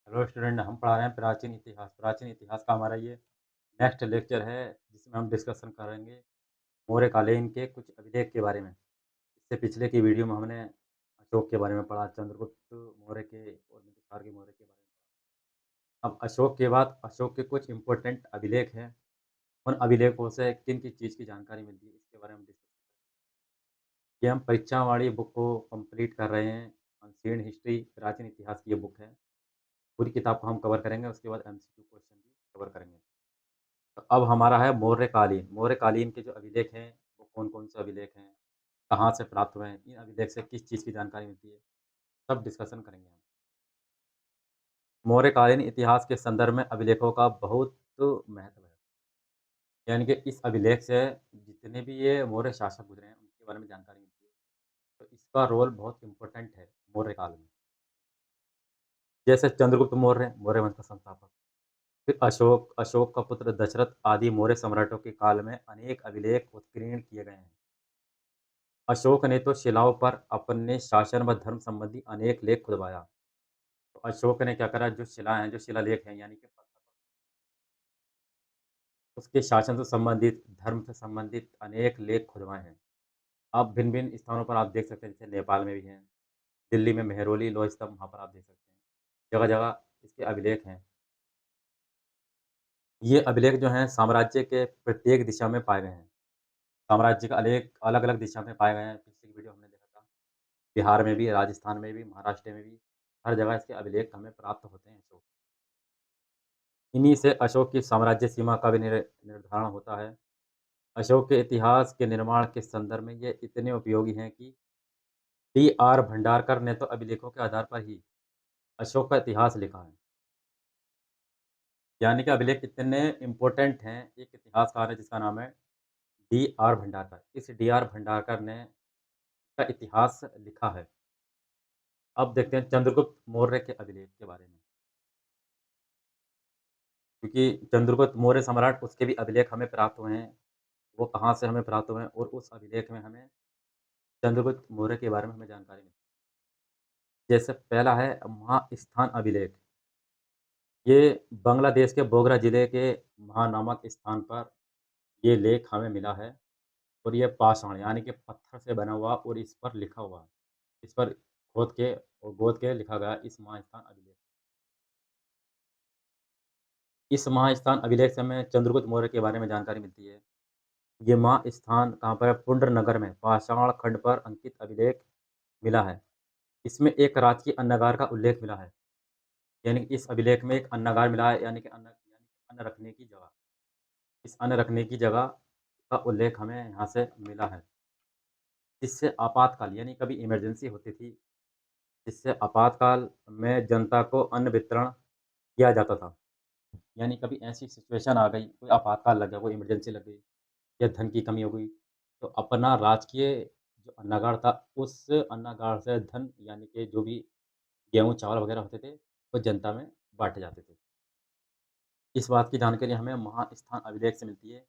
Hello student, हम पढ़ा रहे हैं प्राचीन इतिहास। प्राचीन इतिहास का हमारा ये नेक्स्ट लेक्चर है, जिसमें हम डिस्कशन करेंगे मौर्यकालीन के कुछ अभिलेख के बारे में। इससे पिछले की वीडियो में हमने अशोक के बारे में पढ़ा, चंद्रगुप्त मौर्य के और बिंदुसार के मौर्य के बारे में पढ़ा। अब अशोक के बाद अशोक के कुछ इंपॉर्टेंट अभिलेख हैं। उन अभिलेखों से किन-किन चीज़ की जानकारी मिलती है, इसके बारे में डिस्कस ये हम परीक्षा वाली बुक को कंप्लीट कर रहे हैं। अनसीन्ड हिस्ट्री प्राचीन इतिहास की ये बुक है। पूरी किताब को हम कवर करेंगे, उसके बाद एमसीक्यू क्वेश्चन भी कवर करेंगे। तो अब हमारा है मौर्यकालीन। मौर्यकालीन के जो अभिलेख हैं, वो कौन-कौन से अभिलेख हैं, कहाँ से प्राप्त हुए हैं, इन अभिलेख से किस चीज़ की जानकारी मिलती है, सब डिस्कशन करेंगे हम। मौर्यकालीन इतिहास के संदर्भ में अभिलेखों का बहुत महत्व है। यानी कि इस अभिलेख से जितने भी ये मौर्य शासक गुज़रे हैं, उनके बारे में जानकारी मिलती है। तो इसका रोल बहुत इम्पोर्टेंट है मौर्य काल में। जैसे चंद्रगुप्त मौर्य, मौर्य वंश का संस्थापक। फिर अशोक, अशोक का पुत्र दशरथ आदि मौर्य सम्राटों के काल में अनेक अभिलेख उत्कीर्ण किए गए हैं। अशोक ने तो शिलाओं पर अपने शासन व धर्म संबंधी अनेक लेख खुदवाया। तो अशोक ने क्या करा, जो शिलाएँ हैं, जो शिलालेख हैं, यानी कि पत्थर पर उसके शासन से संबंधित, धर्म से संबंधित अनेक लेख खुदवाए हैं। आप भिन्न-भिन्न स्थानों पर आप देख सकते हैं, जैसे नेपाल में भी हैं, दिल्ली में मेहरौली लौह स्तंभ, वहाँ पर आप देख सकते हैं। जगह-जगह इसके अभिलेख हैं। ये अभिलेख जो हैं साम्राज्य के प्रत्येक दिशा में पाए गए हैं। साम्राज्य का अलेख अलग-अलग दिशा में पाए गए हैं। पिछली वीडियो हमने देखा था। बिहार में भी, राजस्थान में भी, महाराष्ट्र में भी, हर जगह इसके अभिलेख हमें प्राप्त होते हैं। तो इन्हीं से अशोक की साम्राज्य सीमा का भी निर्धारण होता है। अशोक के इतिहास के निर्माण के संदर्भ में ये इतने उपयोगी हैं कि टी.आर. भंडारकर ने तो अभिलेखों के आधार पर ही अशोक का इतिहास लिखा है। यानी कि अभिलेख इतने इम्पोर्टेंट हैं, एक इतिहासकार है जिसका नाम है डी.आर. भंडारकर। इस डी.आर. भंडारकर ने का इतिहास लिखा है। अब देखते हैं चंद्रगुप्त मौर्य के अभिलेख के बारे में। क्योंकि चंद्रगुप्त मौर्य सम्राट, उसके भी अभिलेख हमें प्राप्त हुए हैं। वो कहाँ से हमें प्राप्त हुए हैं और उस अभिलेख में हमें चंद्रगुप्त मौर्य के बारे में हमें जानकारी मिलती है। जैसे पहला है महास्थान अभिलेख। ये बांग्लादेश के बोगरा जिले के महा नामक स्थान पर ये लेख हमें मिला है और ये पाषाण यानी कि पत्थर से बना हुआ और इस पर लिखा हुआ है। इस पर गोद के लिखा गया इस महास्थान अभिलेख। इस महास्थान अभिलेख से हमें चंद्रगुप्त मौर्य के बारे में जानकारी मिलती है। ये महास्थान कहाँ पर है? पुंड्रनगर में पाषाण खंड पर अंकित अभिलेख मिला है। इसमें एक राजकीय अन्नागार का उल्लेख मिला है। यानी कि इस अभिलेख में एक अन्नागार मिला है, यानी कि अन्न रखने की जगह। इस अन्न रखने की जगह का उल्लेख हमें यहाँ से मिला है। जिससे आपातकाल यानी कभी इमरजेंसी होती थी, जिससे आपातकाल में जनता को अन्न वितरण किया जाता था। यानी कभी ऐसी सिचुएशन आ गई, कोई आपातकाल लग गया, कोई इमरजेंसी लग गई या धन की कमी हो गई, तो अपना राजकीय जो अन्नागार था, उस अन्नागार से धन यानी कि जो भी गेहूँ, चावल वगैरह होते थे, वो जनता में बाँटे जाते थे। इस बात की जानकारी हमें महास्थान अभिलेख से मिलती है,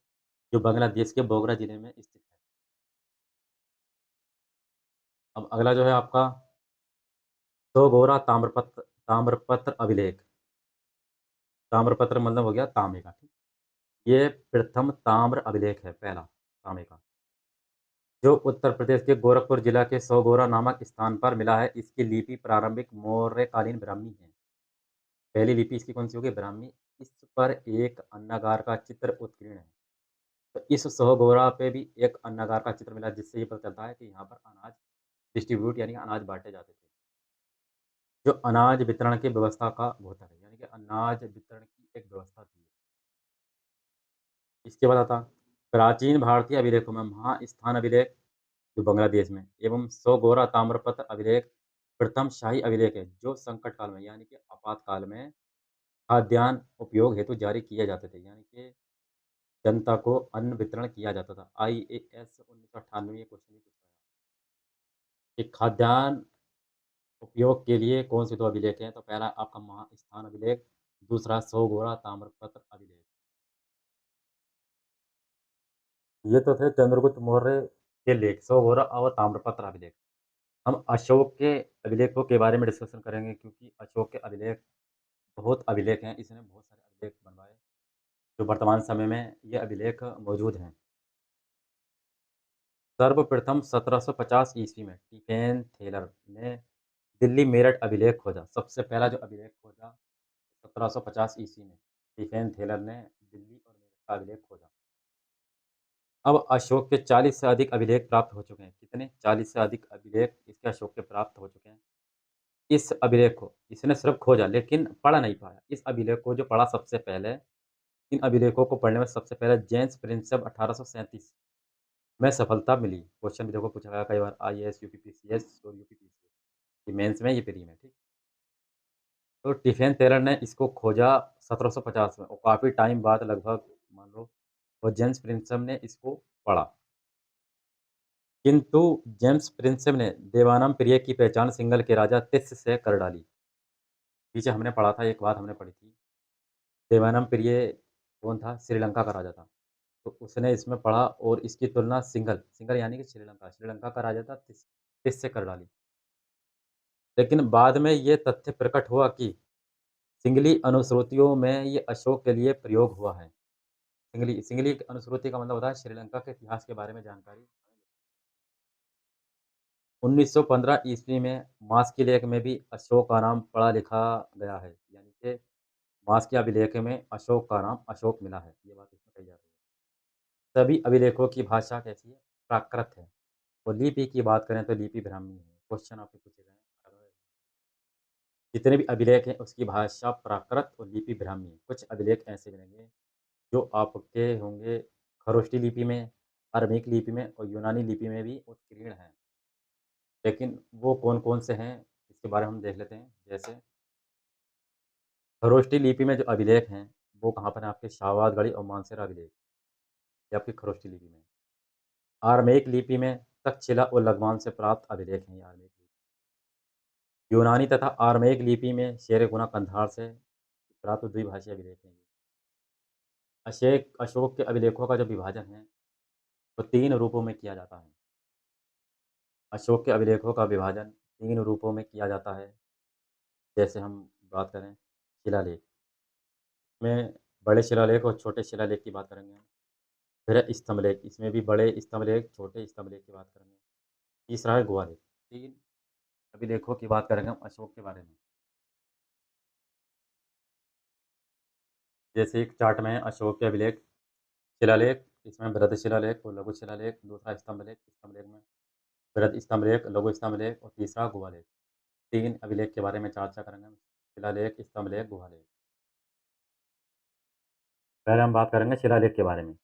जो बांग्लादेश के बोगरा जिले में स्थित है। अब अगला जो है आपका सोगोरा ताम्रपत्र अभिलेख। ताम्रपत्र मतलब हो गया तांबे का, ठीक? ये प्रथम ताम्र अभिलेख है, पहला तांबे का, जो उत्तर प्रदेश के गोरखपुर जिला के सोगोरा नामक स्थान पर मिला है। इसकी लिपि प्रारंभिक मौर्यकालीन ब्राह्मी है। पहली लिपि इसकी कौन-सी होगी? ब्राह्मी। इस पर एक अन्नागार का चित्र उत्कीर्ण है। तो इस सोगोरा पे भी एक अन्नागार का चित्र मिला, जिससे ये पता चलता है कि यहाँ पर अनाज डिस्ट्रीब्यूट यानी कि अनाज बाँटे जाते थे। जो अनाज वितरण की व्यवस्था का होता है, यानी कि अनाज वितरण की एक व्यवस्था थी। इसके बाद आता प्राचीन भारतीय अभिलेखों में महास्थान अभिलेख, जो बांग्लादेश में, एवं सोगोरा ताम्रपत्र अभिलेख प्रथम शाही अभिलेख है, जो संकट काल में यानी कि आपातकाल में खाद्यान्न उपयोग हेतु जारी किए जाते थे। यानी कि जनता को अन्न वितरण किया जाता था। आईएएस 1998 में ये क्वेश्चन भी पूछा गया कि खाद्यान्न उपयोग के लिए कौन से 2 अभिलेख हैं? तो पहला आपका महास्थान अभिलेख, दूसरा सोगोरा ताम्रपत्र अभिलेख। ये तो थे चंद्रगुप्त मौर्य के लेख, सोगोरा और ताम्रपत्र अभिलेख। हम अशोक के अभिलेखों के बारे में डिस्कशन करेंगे, क्योंकि अशोक के अभिलेख बहुत अभिलेख हैं, इसने बहुत सारे अभिलेख बनवाए, जो वर्तमान समय में ये अभिलेख मौजूद हैं। सर्वप्रथम 1750 ईस्वी में स्टीफेन थेलर ने दिल्ली मेरठ अभिलेख खोजा। सबसे पहला जो अभिलेख खोजा 1750 ईस्वी में स्टीफेन थेलर ने दिल्ली और मेरठ का अभिलेख खोजा। अब अशोक के 40 से अधिक अभिलेख प्राप्त हो चुके हैं। कितने? 40 से अधिक अभिलेख इसके अशोक के प्राप्त हो चुके हैं। इस अभिलेख को इसने सिर्फ़ खोजा लेकिन पढ़ नहीं पाया। इस अभिलेख को जो पढ़ा सबसे पहले, इन अभिलेखों को पढ़ने में सबसे पहले जेम्स प्रिंसेप 1837 में सफलता मिली। क्वेश्चन भी देखो पूछा गया कई बार आईएएस, यूपीपीसीएस और यूपीपीसीएस। ये मेंस में, ये प्री में, ठीक। तो स्टीफेन टेलर ने इसको खोजा 1750 में और काफ़ी टाइम बाद लगभग मान लो और जेम्स प्रिंसेप ने इसको पढ़ा। किंतु जेम्स प्रिंसेप ने देवानंद प्रिय की पहचान सिंघल के राजा तिस्स से कर डाली। पीछे हमने पढ़ा था, एक बात हमने पढ़ी थी। देवानंद प्रिय कौन था? श्रीलंका का राजा था। तो उसने इसमें पढ़ा और इसकी तुलना सिंघल सिंघल यानी कि श्रीलंका का राजा था तिस्स तिस्स से कर डाली। लेकिन बाद में ये तथ्य प्रकट हुआ कि सिंघली अनुश्रुतियों में ये अशोक के लिए प्रयोग हुआ है। सिंघली सिंघली अनुश्रुति का मतलब होता है श्रीलंका के इतिहास के बारे में जानकारी। 1915 ईस्वी में मास्की लेख में भी अशोक का नाम पढ़ा लिखा गया है। यानी कि मास्की अभिलेख में अशोक का नाम अशोक मिला है। ये बात इसमें कही जा रही है। सभी अभिलेखों की भाषा कैसी है? प्राकृत है। और लिपि की बात करें तो लिपि ब्राह्मी है। क्वेश्चन आपसे पूछे गए हैं। जितने भी अभिलेख हैं उसकी भाषा प्राकृत और लिपि ब्राह्मी है। कुछ अभिलेख ऐसे मिलेंगे जो आपके होंगे खरोष्टी लिपि में, अरमिक लिपि में और यूनानी लिपि में भी उत्कीर्ण हैं। लेकिन वो कौन-कौन से हैं, इसके बारे में हम देख लेते हैं। जैसे खरोष्टी लिपि में जो अभिलेख हैं, वो कहाँ पर हैं आपके शाहबाद और मानसेरा अभिलेख, ये आपकी खरोष्टी लिपि में। आरमेइक लिपि में तक्षशिला और लघुमान से प्राप्त अभिलेख हैं ये आरमेइक लिपि। यूनानी तथा आरमेइक लिपि में शेरगुना कंधार से प्राप्त द्विभाषी अभिलेख हैं। अशोक के अभिलेखों का जो विभाजन है, वो 3 रूपों में किया जाता है। अशोक के अभिलेखों का विभाजन 3 रूपों में किया जाता है। जैसे हम बात करें शिलालेख में बड़े शिलालेख और छोटे शिलालेख की बात करेंगे हम। फिर है स्तंभलेख, इसमें भी बड़े स्तंभलेख, छोटे स्तंभलेख की बात करेंगे। तीसरा है गुहा लेख। 3 अभिलेखों की बात करेंगे हम अशोक के बारे में। जैसे एक चार्ट में है अशोक के अभिलेख, शिलालेख, इसमें बृहद शिलालेख और लघु शिलालेख, दूसरा स्तंभलेख, स्तंभलेख में बृहद स्तंभलेख, लघु स्तंभलेख और तीसरा गुहा लेख। 3 अभिलेख के बारे में चर्चा करेंगे हम, शिलालेख, स्तंभलेख, गुहा लेख। पहले हम बात करेंगे शिलालेख के बारे में।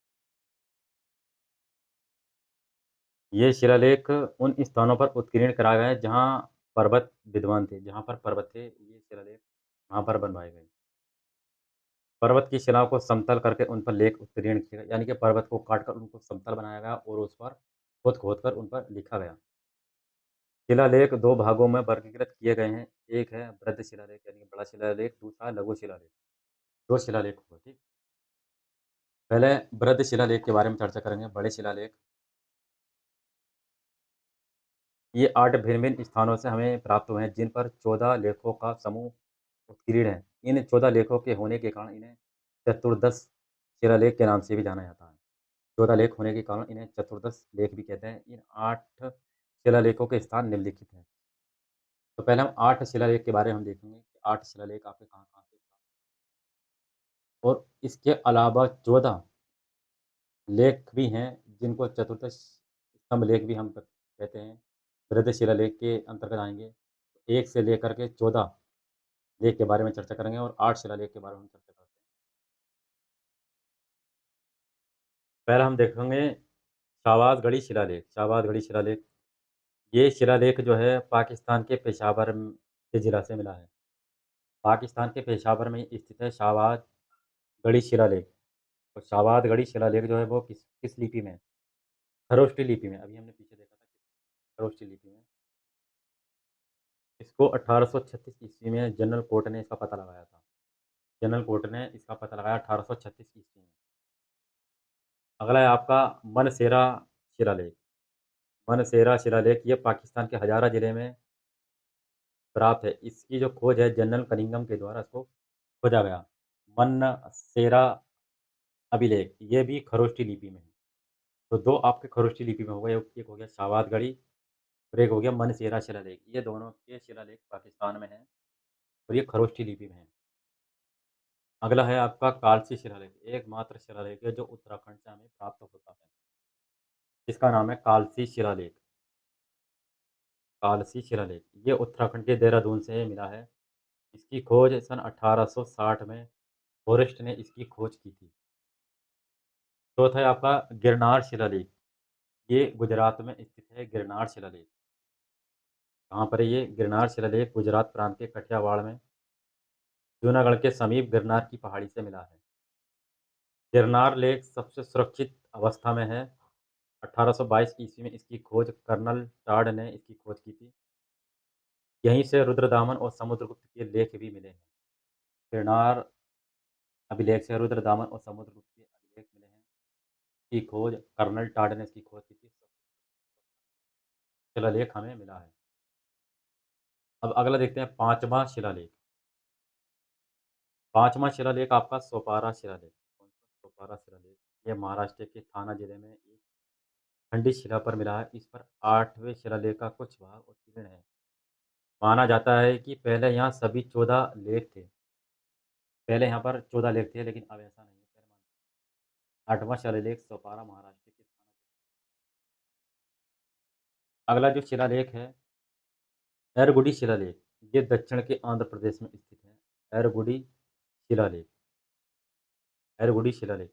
ये शिलालेख उन स्थानों पर उत्कीर्ण कराए गए हैं जहाँ पर्वत विद्यमान थे, जहाँ पर पर्वत थे, ये शिलालेख वहाँ पर बनवाए गए। पर्वत की शिलाओं को समतल करके उन पर लेख उत्कीर्ण किए गए, यानी कि पर्वत को काट कर उनको समतल बनाया गया और उस पर खोद-खोद कर उन पर लिखा गया। शिलालेख 2 भागों में वर्गीकृत किए गए हैं। एक है बृहद शिलालेख यानी कि बड़ा शिलालेख, दूसरा है लघु शिलालेख। 2 शिलालेख हुए, ठीक। पहले बृहद शिलालेख के बारे में चर्चा करेंगे, बड़े शिलालेख। ये 8 भिन्न-भिन्न स्थानों से हमें प्राप्त हुए हैं, जिन पर 14 लेखों का समूह उत्कीर्ण है। इन 14 लेखों के होने के कारण इन्हें चतुर्दश शिलालेख के नाम से भी जाना जाता है। 14 लेख होने के कारण इन्हें चतुर्दश लेख भी कहते हैं। इन 8 शिलालेखों के स्थान निम्नलिखित हैं। तो पहले हम 8 शिलालेख के बारे में हम देखेंगे कि 8 शिलालेख आपके कहाँ-कहाँ से और इसके अलावा 14 लेख भी हैं, जिनको चतुर्दश स्तंभ लेख भी हम कहते हैं। बृहद शिलालेख के अंतर्गत आएँगे। 1 से लेकर के 14 लेख के बारे में चर्चा करेंगे और 8 शिलालेख के बारे में हम चर्चा करते हैं। पहला हम देखेंगे शाहबाज़गढ़ी शिलालेख। शाहबाज़गढ़ी शिलालेख, ये शिलालेख जो है पाकिस्तान के पेशावर के ज़िला से मिला है। पाकिस्तान के पेशावर में स्थित है शाहबाज़गढ़ी शिलालेख। और शाहबाज़गढ़ी शिलालेख जो है वो किस किस लिपि में है? खरोष्टी लिपि में। अभी हमने पीछे देखा था खरोष्टी लिपि में। इसको 1836 ईस्वी में जनरल कोर्ट ने इसका पता लगाया था। जनरल कोर्ट ने इसका पता लगाया 1836 ईस्वी में। अगला है आपका मनसेरा शिलालेख। मनसेरा शिलालेख ये पाकिस्तान के हज़ारा ज़िले में प्राप्त है। इसकी जो खोज है जनरल कनिंघम के द्वारा इसको खोजा गया। मन्नसेरा अभिलेख, ये भी खरोष्ठी लिपि में है। तो 2 आपके खरोष्ठी लिपि में हो गए, एक हो गया शावतगढ़ी और एक हो गया मनसेरा शिलालेख। ये दोनों के शिलालेख पाकिस्तान में हैं और ये खरोष्ठी लिपि में हैं। अगला है आपका कालसी शिलालेख, एकमात्र शिलालेख है जो उत्तराखंड से हमें प्राप्त होता है। इसका नाम है कालसी शिलालेख। कालसी शिलालेख, ये उत्तराखंड के देहरादून से मिला है। इसकी खोज सन 1860 में फ़ॉरेस्ट ने इसकी खोज की थी। चौथा है आपका गिरनार शिलालेख, ये गुजरात में स्थित है गिरनार शिलालेख। कहाँ पर है ये? गिरनार शिलालेख गुजरात प्रांत के कठियावाड़ में जूनागढ़ के समीप गिरनार की पहाड़ी से मिला है। गिरनार लेक सबसे सुरक्षित अवस्था में है। 1822 ईस्वी में इसकी खोज कर्नल टॉड ने इसकी खोज की थी। यहीं से रुद्रदामन और समुद्रगुप्त के लेख भी मिले हैं। गिरनार अभिलेख से रुद्रदामन और समुद्रगुप्त के अभिलेख मिले हैं। की खोज कर्नल टॉड ने इसकी खोज की थी। शिलालेख हमें मिला है। अब अगला देखते हैं 5वाँ शिलालेख। 5वाँ शिलालेख आपका सोपारा शिलालेख। कौन-सा? सोपारा शिलालेख। ये महाराष्ट्र के थाना जिले में एक खंडित शिला पर मिला है। इस पर 8वें शिलालेख का कुछ भाग उत्कीर्ण है। माना जाता है कि पहले यहाँ सभी 14 लेख थे। पहले यहाँ पर 14 लेख थे, लेकिन अब ऐसा नहीं है। पहले माना 8वां शिलालेख सोपारा महाराष्ट्र के थाना। अगला जो शिलालेख है, एरगुडी शिलालेख। ये दक्षिण के आंध्र प्रदेश में स्थित है। एरगुडी शिलालेख। एरगुडी शिलालेख।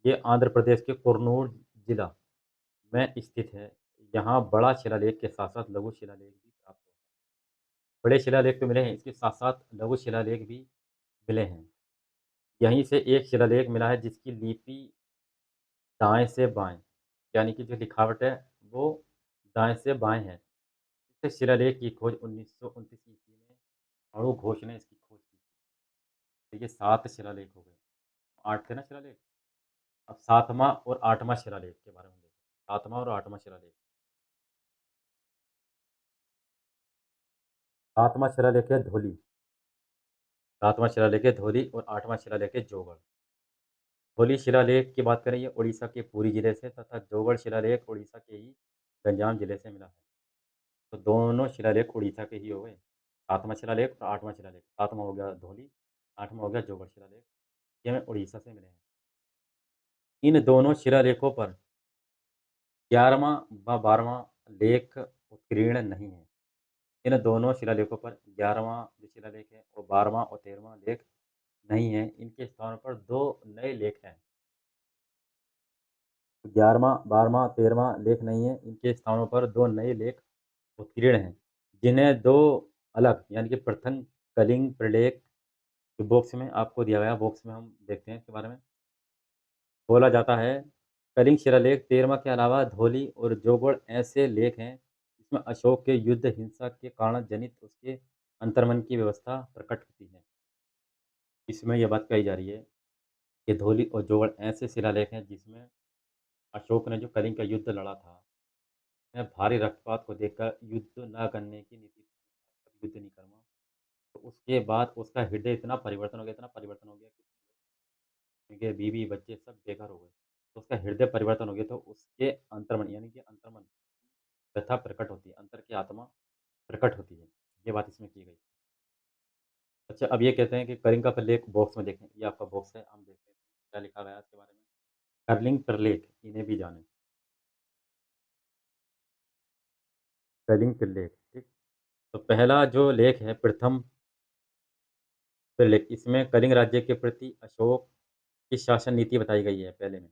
ये आंध्र प्रदेश के कुर्नूल जिला में स्थित है। यहाँ बड़ा शिलालेख के साथ-साथ लघु शिलालेख भी प्राप्त हुए हैं। बड़े शिलालेख तो मिले हैं, इसके साथ-साथ लघु शिलालेख भी मिले हैं। यहीं से एक शिलालेख मिला है जिसकी लिपि दाएँ से बाएँ, यानी कि जो लिखावट है वो दाएँ से बाएँ है। इस शिलालेख की खोज 1929 ईस्वी में अणु घोष ने इसकी खोज की। तो ये 7 शिलालेख हो गए। 8 थे ना शिलालेख? अब 7वाँ और 8वाँ शिलालेख के बारे में देखते हैं। 7वाँ और 8वाँ शिलालेख। 7वाँ शिलालेख है धौली। 7वाँ शिलालेख है धौली और 8वां शिलालेख है जोगड़। धौली शिलालेख की बात करें, ये उड़ीसा के पुरी जिले से तथा जोगड़ शिलालेख उड़ीसा के ही गंजाम जिले से मिला है। तो दोनों शिलालेख उड़ीसा के ही हो गए। 7वाँ शिलालेख और 8वां शिलालेख। 7वां हो गया धौली, 8वां हो गया जोगड़ शिलालेख। ये हमें उड़ीसा से मिले हैं। इन दोनों शिलालेखों पर 11वां व 12वां लेख उत्कीर्ण नहीं है। इन दोनों शिलालेखों पर 11वां जो शिलालेख है और 12वां और 13वां लेख नहीं है। इनके स्थान पर 2 नए लेख हैं। 11वां, 12वां, 13वां लेख नहीं है। इनके स्थानों पर 2 नए लेख उत्कीर्ण हैं, जिन्हें 2 अलग यानी कि प्रथम कलिंग प्रलेख जो बॉक्स में आपको दिया गया है, बॉक्स में हम देखते हैं इसके बारे में। बोला जाता है, कलिंग शिलालेख 13वां के अलावा धौली और जोगड़ ऐसे लेख हैं, जिसमें अशोक के युद्ध हिंसा के कारण जनित उसके अंतर्मन की व्यवस्था प्रकट होती है। इसमें यह बात कही जा रही है कि धौली और जोगड़ ऐसे शिलालेख हैं, जिसमें अशोक ने जो कलिंग का युद्ध लड़ा था, मैं भारी रक्तपात को देखकर युद्ध न करने की नीति, युद्ध नहीं करूँगा। तो उसके बाद उसका हृदय इतना परिवर्तन हो गया कि उनके बीवी, बच्चे सब बेघर हो गए। तो उसका हृदय परिवर्तन हो गया, तो उसके अंतर्मन यानी कि अंतर्मन व्यथा प्रकट होती है, अंतर की आत्मा प्रकट होती है। ये बात इसमें की गई। अच्छा, अब ये कहते हैं कि कलिंग का प्रलेख बॉक्स में देखें, ये आपका बॉक्स है, हम देखते हैं क्या लिखा गया है इसके बारे में। कलिंग प्रलेख, इन्हें भी जानें। कलिंग प्रलेख, ठीक। तो पहला जो लेख है प्रथम प्रलेख, इसमें कलिंग राज्य के प्रति अशोक की शासन नीति बताई गई है पहले में।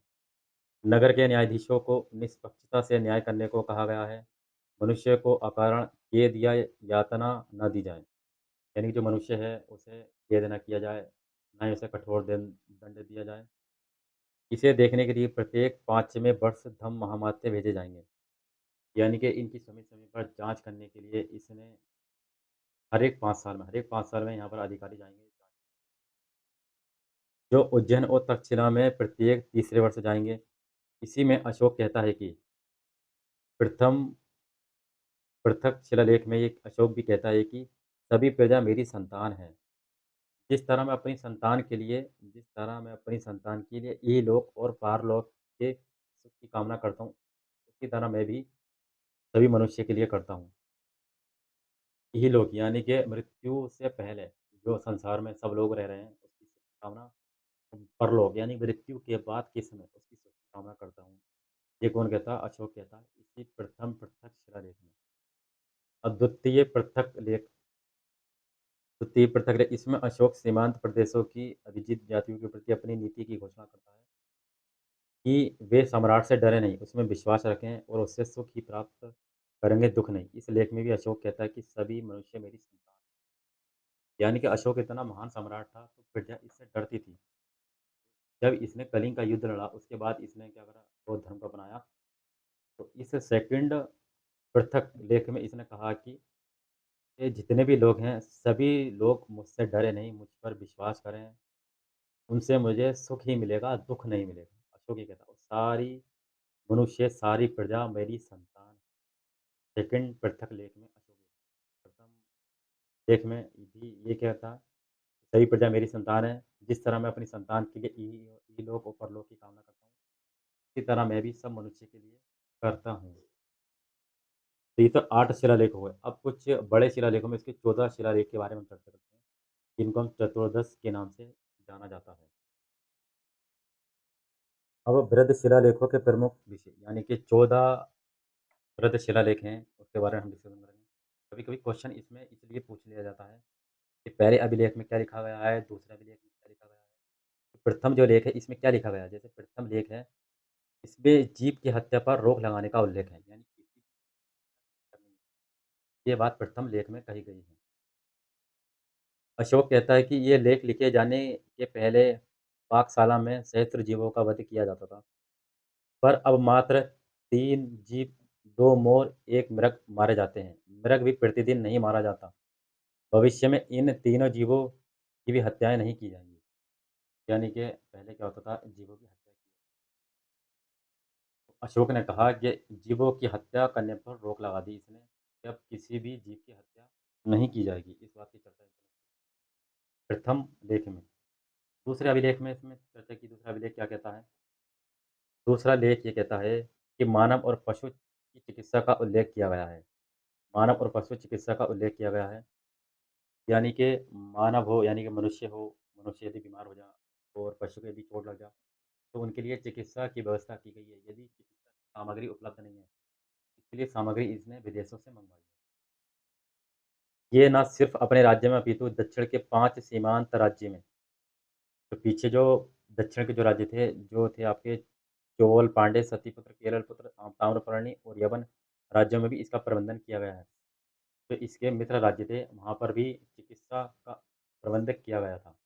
नगर के न्यायाधीशों को निष्पक्षता से न्याय करने को कहा गया है। मनुष्य को अकारण कैद या यातना न दी जाए। यानी कि जो मनुष्य है उसे कैद न किया जाए, ना ही उसे कठोर दंड दिया जाए। इसे देखने के लिए प्रत्येक 5वें वर्ष धम्म महामात्य भेजे जाएँगे। यानी कि इनकी समय-समय पर जाँच करने के लिए इसने हर एक 5 साल में यहाँ पर अधिकारी जाएँगे। जो उज्जैन और तक्षशिला में प्रत्येक तीसरे वर्ष जाएँगे। इसी में अशोक कहता है कि प्रथम पृथक शिलालेख में एक अशोक भी कहता है कि सभी प्रजा मेरी संतान है। जिस तरह मैं अपनी संतान के लिए इहलोक और पारलौक के सुख की कामना करता हूँ, उसी तरह मैं भी सभी मनुष्य के लिए करता हूँ। इहलोक यानी कि मृत्यु से पहले जो संसार में सब लोग रह रहे हैं, उसकी सुख की कामना। परलोक यानी मृत्यु के बाद के समय उसकी सुख की कामना करता हूँ। ये कौन कहता है? अशोक कहता है, इसी प्रथम पृथक शिलालेख में। अद्वितीय पृथक लेख द्वितीय पृथक लेख इसमें अशोक सीमांत प्रदेशों की अभिजित जातियों के प्रति अपनी नीति की घोषणा करता है कि वे सम्राट से डरे नहीं, उसमें विश्वास रखें और उससे सुख ही प्राप्त करेंगे, दुःख नहीं। इस लेख में भी अशोक कहता है कि सभी मनुष्य मेरी संतान हैं। यानी कि अशोक इतना महान सम्राट था, तो प्रजा इससे डरती थी। जब इसने कलिंग का युद्ध लड़ा, उसके बाद इसने क्या करा? बौद्ध धर्म को अपनाया। तो इस सेकंड पृथक लेख में इसने कहा कि ये जितने भी लोग हैं, सभी लोग मुझसे डरे नहीं, मुझ पर विश्वास करें, उनसे मुझे सुख ही मिलेगा, दुःख नहीं मिलेगा। अशोक ये कहता है, सारी मनुष्य, सारी प्रजा मेरी संतान है। सेकंड पृथक लेख में अशोक ये प्रथम लेख में भी ये कहता है, सभी प्रजा मेरी संतान है। जिस तरह मैं अपनी संतान के लिए इहलोक और परलोक की कामना करता हूँ, इसी तरह मैं भी सब मनुष्य के लिए करता हूँ। तो ये तो 8 शिलालेख हुए। अब कुछ बड़े शिलालेखों में इसके 14 शिलालेख के बारे में चर्चा करते हैं, जिनको हम चतुर्दश के नाम से जाना जाता है। अब बृहद शिलालेखों के प्रमुख विषय यानी कि 14 बृहद शिलालेख हैं, उसके बारे में हम डिस्कशन करेंगे। कभी-कभी क्वेश्चन इसमें इसलिए पूछ लिया जाता है कि पहले अभिलेख में क्या लिखा गया है, दूसरे अभिलेख में क्या लिखा गया है। प्रथम जो लेख है, इसमें क्या लिखा गया है? जैसे प्रथम लेख है, इसमें जीव की हत्या पर रोक लगाने का उल्लेख है, यानी किसी की हत्या करनी है। ये बात प्रथम लेख में कही गई है। अशोक कहता है कि ये लेख लिखे जाने के पहले पाकशाला में सहस्त्र जीवों का वध किया जाता था। पर अब मात्र 3 जीव, 2 मोर, 1 मृग मारे जाते हैं। मृग भी प्रतिदिन नहीं मारा जाता। भविष्य में इन तीनों जीवों की भी हत्याएँ नहीं की जाएँगी। यानी कि पहले क्या होता था, जीवों की हत्या की अशोक ने कहा कि जीवों की हत्या करने पर रोक लगा दी इसने, कि अब किसी भी जीव की हत्या नहीं की जाएगी। इस बात की चर्चा इसने प्रथम लेख में। दूसरे अभिलेख में इसमें चर्चा की, दूसरा अभिलेख क्या कहता है? दूसरा लेख ये कहता है कि मानव और पशु की चिकित्सा का उल्लेख किया गया है। मानव और पशु चिकित्सा का उल्लेख किया गया है। यानी कि मानव हो यानी कि मनुष्य यदि बीमार हो जाए और पशु को यदि चोट लग जाए, तो उनके लिए चिकित्सा की व्यवस्था की गई है। यदि चिकित्सा सामग्री उपलब्ध नहीं है, इसके लिए सामग्री इसने विदेशों से मँगवाई है। ये ना सिर्फ़ अपने राज्य में अपितु दक्षिण के 5 सीमांत राज्य में, तो पीछे जो दक्षिण के जो राज्य थे, जो थे आपके चोल, पांड्य, सतीपुत्र, केरलपुत्र, ताम्रपर्णी और यवन राज्यों में भी इसका प्रबंधन किया गया है। जो इसके मित्र राज्य थे, वहाँ पर भी चिकित्सा का प्रबंध किया गया था।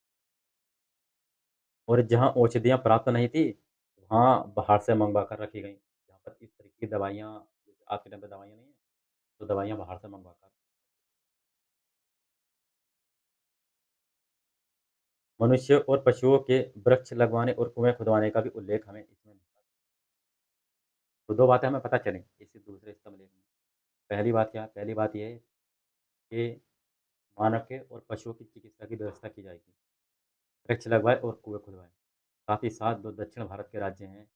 और जहाँ औषधियाँ प्राप्त नहीं थी, वहाँ बाहर से मँगवा कर रखी गईं। जहाँ पर इस तरह की दवाइयाँ जैसे आज के टाइम पे दवाइयाँ नहीं हैं, तो दवाइयाँ बाहर से मँगवा कर मनुष्य और पशुओं के वृक्ष लगवाने और कुएँ खुदवाने का भी उल्लेख हमें इसमें मिलता है। तो 2 बातें हमें पता चलीं इस दूसरे स्तंभ लेख में। पहली बात क्या है? पहली बात ये है कि मानव के और पशुओं की चिकित्सा की व्यवस्था की जाएगी। वृक्ष लगवाए और कुएँ खुदवाएँ। साथ ही साथ 2 दक्षिण भारत के राज्य हैं,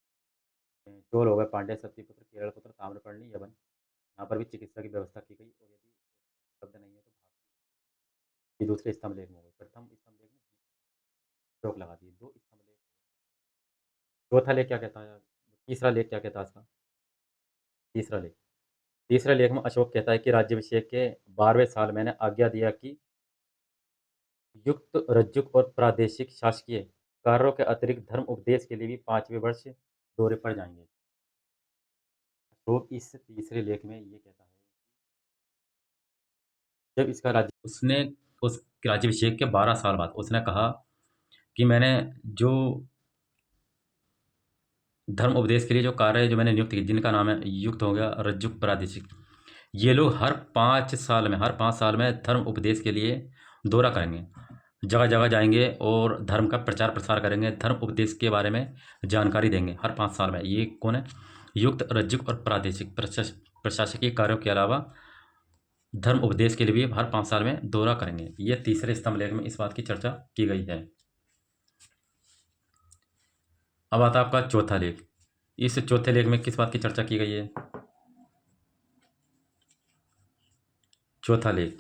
चोल हो गए, पांड्य, सत्तिपुत्र, केरलपुत्र, ताम्रपर्णी, यवन। यहाँ पर भी चिकित्सा की व्यवस्था की गई और यदि उपलब्ध नहीं है तो भारत ये दूसरे स्तंभ लेख में हो गए। प्रथम स्तंभ लेख में रोक लगा दी। 2 स्तंभ लेख चौथा लेख क्या कहता है? तीसरा लेख क्या कहता है इसका? तीसरा लेख तीसरे लेख में अशोक कहता है कि राज्याभिषेक के 12वें साल मैंने आज्ञा दिया कि युक्त, रज्जुक और प्रादेशिक शासकीय कार्यों के अतिरिक्त धर्म उपदेश के लिए भी 5वें वर्ष दौरे पर जाएँगे। अशोक इस तीसरे लेख में ये कहता है, जब इसका राज्य उसने उस राज्याभिषेक के 12 साल बाद उसने कहा कि मैंने जो धर्म उपदेश के लिए जो कार्य जो मैंने नियुक्त किए, जिनका नाम है युक्त हो गया, रज्जुक, प्रादेशिक। ये लोग हर 5 साल में धर्म उपदेश के लिए दौरा करेंगे। जगह-जगह जाएँगे और धर्म का प्रचार-प्रसार करेंगे, धर्म उपदेश के बारे में जानकारी देंगे हर 5 साल में। ये कौन है? युक्त, रज्जुक और प्रादेशिक प्रशासकीय कार्यों के अलावा धर्म उपदेश के लिए भी हर 5 साल में दौरा करेंगे। ये तीसरे स्तंभ लेख में इस बात की चर्चा की गई है। अब आता है आपका चौथा लेख। इस चौथे लेख में किस बात की चर्चा की गई है? चौथा लेख,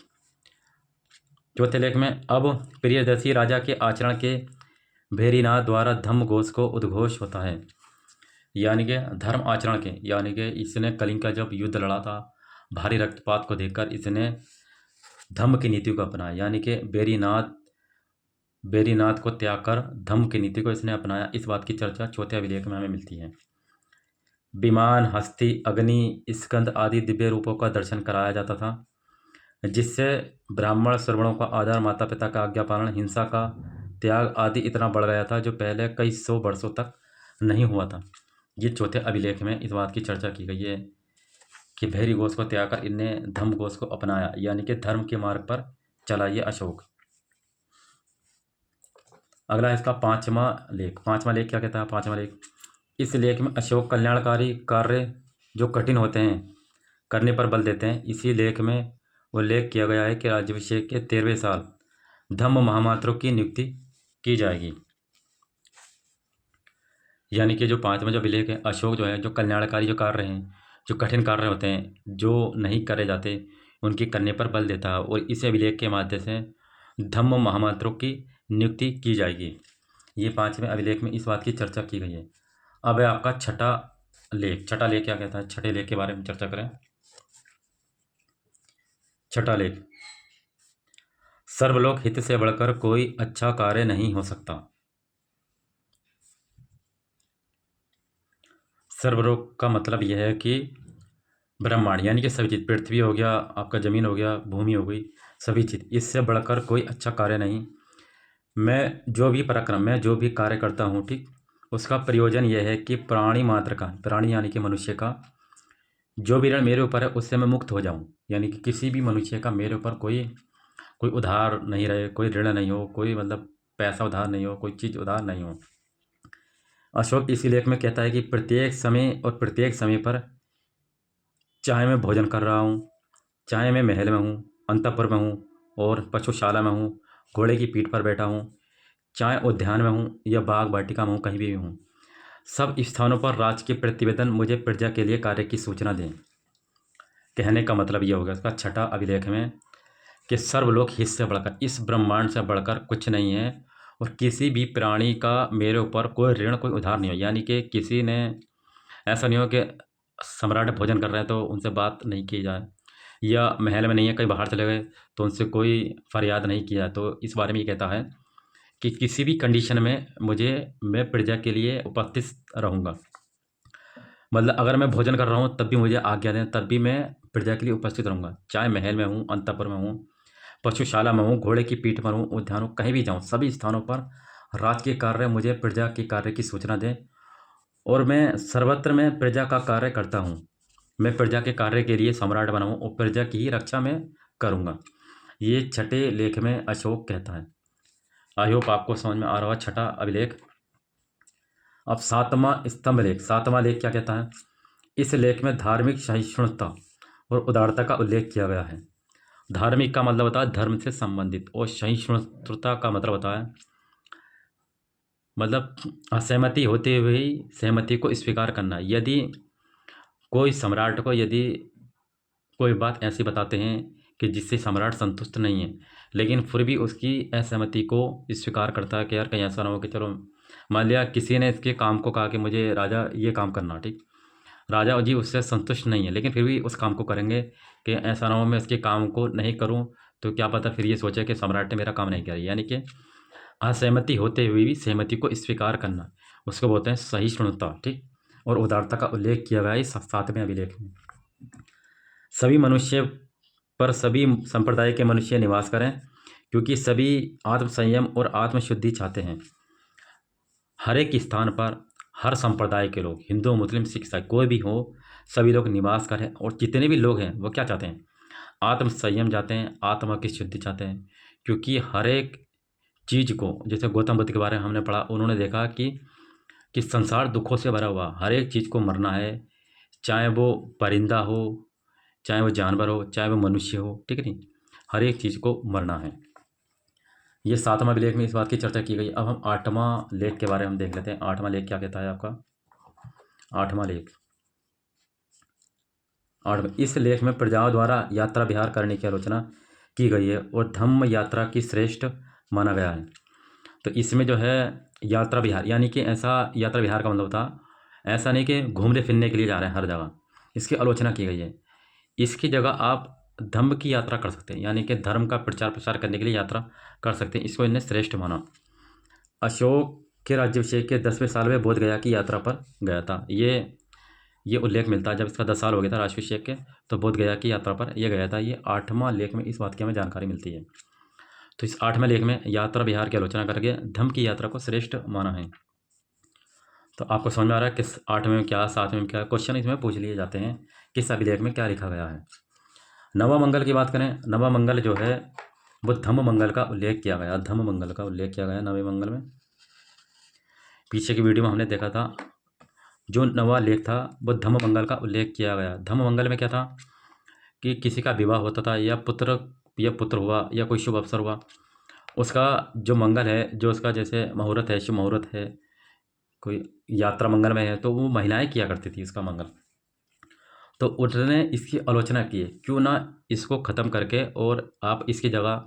चौथे लेख में अब प्रियदर्शी राजा के आचरण के भेरीनाथ द्वारा धम्म घोष को उद्घोष होता है। यानी कि धर्म आचरण के, यानी कि इसने कलिंग का जब युद्ध लड़ा था, भारी रक्तपात को देखकर इसने धम्म की नीति को अपनाया। यानी कि बेरीनाथ को त्याग कर धम्म की नीति को इसने अपनाया। इस बात की चर्चा चौथे अभिलेख में हमें मिलती है। विमान, हस्ती, अग्नि, स्कंद आदि दिव्य रूपों का दर्शन कराया जाता था, जिससे ब्राह्मण श्रवणों का आदर, माता पिता का आज्ञा पालन, हिंसा का त्याग आदि इतना बढ़ गया था जो पहले कई 100 वर्षों तक नहीं हुआ था। ये चौथे अभिलेख में इस बात की चर्चा की गई है कि भैरी घोष को त्याग कर इनने धम्म घोष को अपनाया, यानी कि धर्म के मार्ग पर चला ये अशोक। अगला है इसका पांचवा लेख। पांचवा लेख क्या कहता है? पांचवा लेख, इस लेख में अशोक कल्याणकारी कार्य जो कठिन होते हैं करने पर बल देते हैं। इसी लेख में उल्लेख किया गया है कि राज्याभिषेक के 13वें साल धम्म महामात्रों की नियुक्ति की जाएगी। यानी कि जो पांचवा जो अभिलेख है, अशोक जो है, जो कल्याणकारी जो कार्य हैं, जो कठिन कार्य होते हैं, जो नहीं करे जाते, उनकी करने पर बल देता है और इस अभिलेख के माध्यम से धम्म महामात्रों की नियुक्ति की जाएगी। ये पांचवें अभिलेख में इस बात की चर्चा की गई है। अब है आपका छठा लेख। छठा लेख क्या कहता है? छठे लेख के बारे में चर्चा करें। छठा लेख, सर्वलोक हित से बढ़कर कोई अच्छा कार्य नहीं हो सकता। सर्वलोक का मतलब यह है कि ब्रह्मांड, यानी कि सभी चीज़, पृथ्वी हो गया, आपका ज़मीन हो गया, भूमि हो गई, सभी चीज़, इससे बढ़कर कोई अच्छा कार्य नहीं। मैं जो भी पराक्रम, मैं जो भी कार्य करता हूँ, ठीक, उसका प्रयोजन यह है कि प्राणी मात्र का, प्राणी यानी कि मनुष्य का जो भी ऋण मेरे ऊपर है उससे मैं मुक्त हो जाऊँ। यानी कि किसी भी मनुष्य का मेरे ऊपर कोई कोई उधार नहीं रहे, कोई ऋण नहीं हो, कोई मतलब पैसा उधार नहीं हो, कोई चीज़ उधार नहीं हो। अशोक इसी लेख में कहता है कि प्रत्येक समय और प्रत्येक समय पर, चाहे मैं भोजन कर रहा हूँ, चाहे मैं महल में हूँ, अंतःपुर में हूँ और पशुशाला में हूँ, घोड़े की पीठ पर बैठा हूँ, चाहे उद्यान में हूँ या बाग वाटिका में हूँ, कहीं भी हूँ, सब स्थानों पर राज के प्रतिवेदन मुझे प्रजा के लिए कार्य की सूचना दें। कहने का मतलब ये होगा इसका छठा अभिलेख में कि सर्वलोक हित से बढ़कर, इस ब्रह्मांड से बढ़कर कुछ नहीं है और किसी भी प्राणी का मेरे ऊपर कोई ऋण, कोई उधार नहीं हो। यानी कि किसी ने ऐसा नहीं हो कि सम्राट भोजन कर रहे हैं तो उनसे बात नहीं की जाए, या महल में नहीं है, कहीं बाहर चले गए तो उनसे कोई फरियाद नहीं किया। तो इस बारे में ये कहता है कि किसी भी कंडीशन में मैं प्रजा के लिए उपस्थित रहूँगा। मतलब अगर मैं भोजन कर रहा हूँ तब भी मुझे आज्ञा दें, तब भी मैं प्रजा के लिए उपस्थित रहूँगा, चाहे महल में हूँ, अंतःपुर में हूँ, पशुशाला में हूँ, घोड़े की पीठ पर हूँ, उद्यान हूँ, कहीं भी जाऊँ, सभी स्थानों पर राज के कार्य मुझे प्रजा के कार्य की सूचना दें और मैं सर्वत्र में प्रजा का कार्य करता हूँ। मैं प्रजा के कार्य के लिए सम्राट बना हूँ और प्रजा की ही रक्षा मैं करूँगा। ये छठे लेख में अशोक कहता है। आई होप आपको समझ में आ रहा है छठा अभिलेख। अब सातवां स्तंभ लेख। सातवां लेख क्या कहता है? इस लेख में धार्मिक सहिष्णुता और उदारता का उल्लेख किया गया है। धार्मिक का मतलब होता है धर्म से संबंधित, और सहिष्णुता का मतलब होता है मतलब असहमति होते हुए ही सहमति को स्वीकार करना। यदि कोई सम्राट को, यदि कोई बात ऐसी बताते हैं कि जिससे सम्राट संतुष्ट नहीं है, लेकिन फिर भी उसकी असहमति को स्वीकार करता है कि यार कहीं ऐसा ना हो कि चलो, मान लिया किसी ने इसके काम को कहा कि मुझे राजा ये काम करना, ठीक, राजा जी उससे संतुष्ट नहीं है, लेकिन फिर भी उस काम को करेंगे कि ऐसा ना हो मैं इसके काम को नहीं करूं तो क्या पता फिर ये सोचे कि सम्राट ने मेरा काम नहीं किया। यानी कि असहमति होते हुए भी सहमति को स्वीकार करना, उसको बोलते हैं सहिष्णुता, ठीक। और उदारता का उल्लेख किया गया है इस सातवें अभिलेख में। सभी मनुष्य पर सभी संप्रदाय के मनुष्य निवास करें, क्योंकि सभी आत्म संयम और आत्मशुद्धि चाहते हैं। हर एक स्थान पर हर संप्रदाय के लोग, हिंदू, मुस्लिम, सिख, ईसाई, कोई भी हो, सभी लोग निवास करें और जितने भी लोग हैं वो क्या चाहते हैं? आत्म संयम चाहते हैं, आत्मा की शुद्धि चाहते हैं। क्योंकि हर एक चीज़ को, जैसे गौतम बुद्ध के बारे में हमने पढ़ा, उन्होंने देखा कि संसार दुखों से भरा हुआ, हर एक चीज़ को मरना है, चाहे वो परिंदा हो चाहे वो जानवर हो, चाहे वो मनुष्य हो, ठीक है नहीं, हर एक चीज़ को मरना है। ये 7वां अभिलेख में इस बात की चर्चा की गई। अब हम 8वां लेख के बारे में देख लेते हैं। 8वां लेख क्या कहता है आपका? 8वां लेख, 8वें, इस लेख में प्रजाओं द्वारा यात्रा विहार करने की आलोचना की गई है और धम्म यात्रा की श्रेष्ठ माना गया है। तो इसमें जो है यात्रा विहार, यानी कि ऐसा, यात्रा विहार का मतलब था ऐसा नहीं कि घूमने फिरने के लिए जा रहे हैं हर जगह, इसकी आलोचना की गई है। इसकी जगह आप धम्म की यात्रा कर सकते हैं, यानी कि धर्म का प्रचार प्रसार करने के लिए यात्रा कर सकते हैं। इसको इन्हें श्रेष्ठ माना। अशोक के राज्याभिषेक के 10वें साल में बोध गया की यात्रा पर गया था। ये उल्लेख मिलता है जब इसका 10 साल हो गया था राज्याभिषेक के, तो बोध गया की यात्रा पर यह गया था। ये 8वां लेख में इस बात की हमें जानकारी मिलती है। तो इस 8वें लेख में यात्रा विहार की आलोचना करके धम्म की यात्रा को श्रेष्ठ माना है। तो आपको समझ में आ रहा है किस 8वें में क्या, 7वें में क्या क्वेश्चन इसमें पूछ लिए जाते हैं, किस अभिलेख में क्या लिखा गया है। नवा मंगल की बात करें, नवा मंगल जो है वो धम्म मंगल का उल्लेख किया गया, धम्म मंगल का उल्लेख किया गया नवे मंगल में। पीछे की वीडियो में हमने देखा था, जो नवा लेख था वो धम्म मंगल का उल्लेख किया गया। धम्म मंगल में क्या था कि किसी का विवाह होता था या पुत्र हुआ या कोई शुभ अवसर हुआ, उसका जो मंगल है, जो उसका जैसे मुहूर्त है, शुभ मुहूर्त है, कोई यात्रा मंगल में है, तो वो महिलाएं किया करती थी इसका मंगल। तो उन्होंने इसकी आलोचना की है, क्यों ना इसको ख़त्म करके और आप इसकी जगह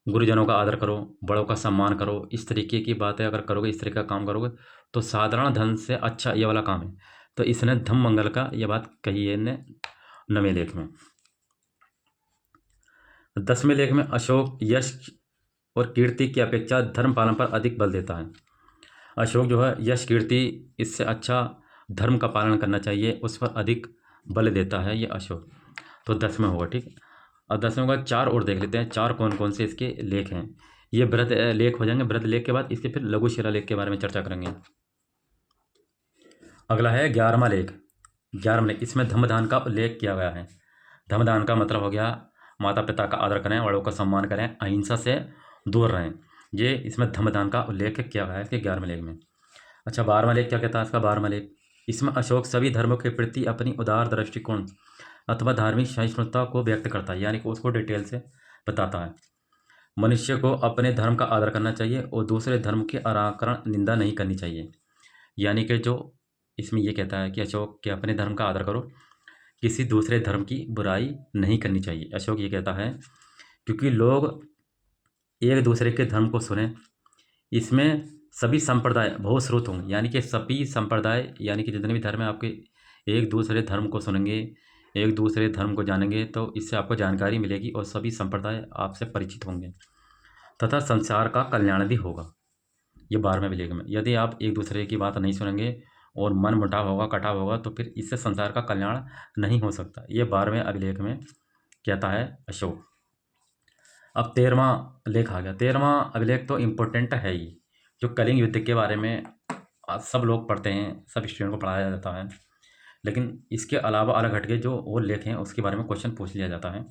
गुरुजनों का आदर करो, बड़ों का सम्मान करो, इस तरीके की बातें अगर करोगे, इस तरीके का काम करोगे तो साधारण धन से अच्छा ये वाला काम है। तो इसने धम्म मंगल का ये बात कही है इनने नवें लेख में। 10वें लेख में अशोक यश और कीर्ति की अपेक्षा धर्म पालन पर अधिक बल देता है। अशोक जो है यश कीर्ति, इससे अच्छा धर्म का पालन करना चाहिए, उस पर अधिक बल देता है ये अशोक। तो 10वें होगा, ठीक। अब 10वें का 4 और देख लेते हैं, 4 कौन कौन से इसके लेख हैं। ये बृहद लेख हो जाएंगे। बृहद लेख के बाद इसके फिर लघु शिलालेख के बारे में चर्चा करेंगे। अगला है 11वां लेख। 11वां लेख, इसमें धम्मदान का उल्लेख किया गया है। धम्मदान का मतलब हो गया माता पिता का आदर करें, बड़ों का सम्मान करें, अहिंसा से दूर रहें। ये इसमें धम्मदान का उल्लेख किया गया है इसके 11वें लेख में। अच्छा, 12वां लेख क्या कहता है इसका? 12वां लेख, इसमें अशोक सभी धर्मों के प्रति अपनी उदार दृष्टिकोण अथवा धार्मिक सहिष्णुता को व्यक्त करता है, यानी कि उसको डिटेल से बताता है। मनुष्य को अपने धर्म का आदर करना चाहिए और दूसरे धर्म की अनाकरण निंदा नहीं करनी चाहिए। यानी कि जो इसमें ये कहता है कि अशोक के अपने धर्म का आदर करो, किसी दूसरे धर्म की बुराई नहीं करनी चाहिए। अशोक ये कहता है क्योंकि लोग एक दूसरे के धर्म को सुने, इसमें सभी संप्रदाय बहुश्रुत होंगे, यानी कि सभी संप्रदाय, यानी कि जितने भी धर्म है आपके, एक दूसरे धर्म को सुनेंगे, एक दूसरे धर्म को जानेंगे, तो इससे आपको जानकारी मिलेगी और सभी संप्रदाय आपसे परिचित होंगे तथा संसार का कल्याण भी होगा। ये 12वें अभिलेख में, यदि आप एक दूसरे की बात नहीं सुनेंगे और मन मुटाव होगा, कटाव होगा, तो फिर इससे संसार का कल्याण नहीं हो सकता। ये 12वें अभिलेख में कहता है अशोक। अब 13वां लेख आ गया। 13वां अभिलेख तो इम्पोर्टेंट है ही, जो कलिंग युद्ध के बारे में सब लोग पढ़ते हैं, सब स्टूडेंट को पढ़ाया जाता है, लेकिन इसके अलावा अलग हटके जो और लेख हैं उसके बारे में क्वेश्चन पूछ लिया जाता है।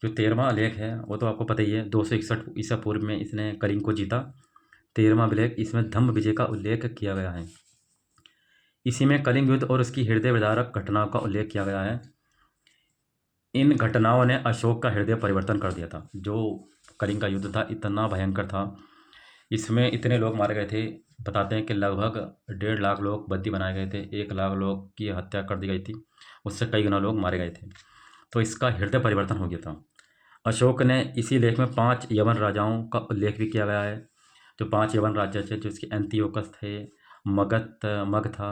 जो 13वां लेख है वो तो आपको पता ही है, 261 ईसा पूर्व में इसने कलिंग को जीता। 13वां अभिलेख, इसमें धम्म विजय का उल्लेख किया गया है। इसी में कलिंग युद्ध और उसकी हृदय विदारक घटनाओं का उल्लेख किया गया है। इन घटनाओं ने अशोक का हृदय परिवर्तन कर दिया था। जो कलिंग का युद्ध था इतना भयंकर था, इसमें इतने लोग मारे गए थे, बताते हैं कि लगभग 1.5 लाख लोग बंदी बनाए गए थे, 1 लाख लोग की हत्या कर दी गई थी, उससे कई गुना लोग मारे गए थे। तो इसका हृदय परिवर्तन हो गया था। अशोक ने इसी लेख में 5 यवन राजाओं का उल्लेख भी किया गया है। जो 5 यवन राज्य थे, जो इसके एंटियोकस थे, मग था,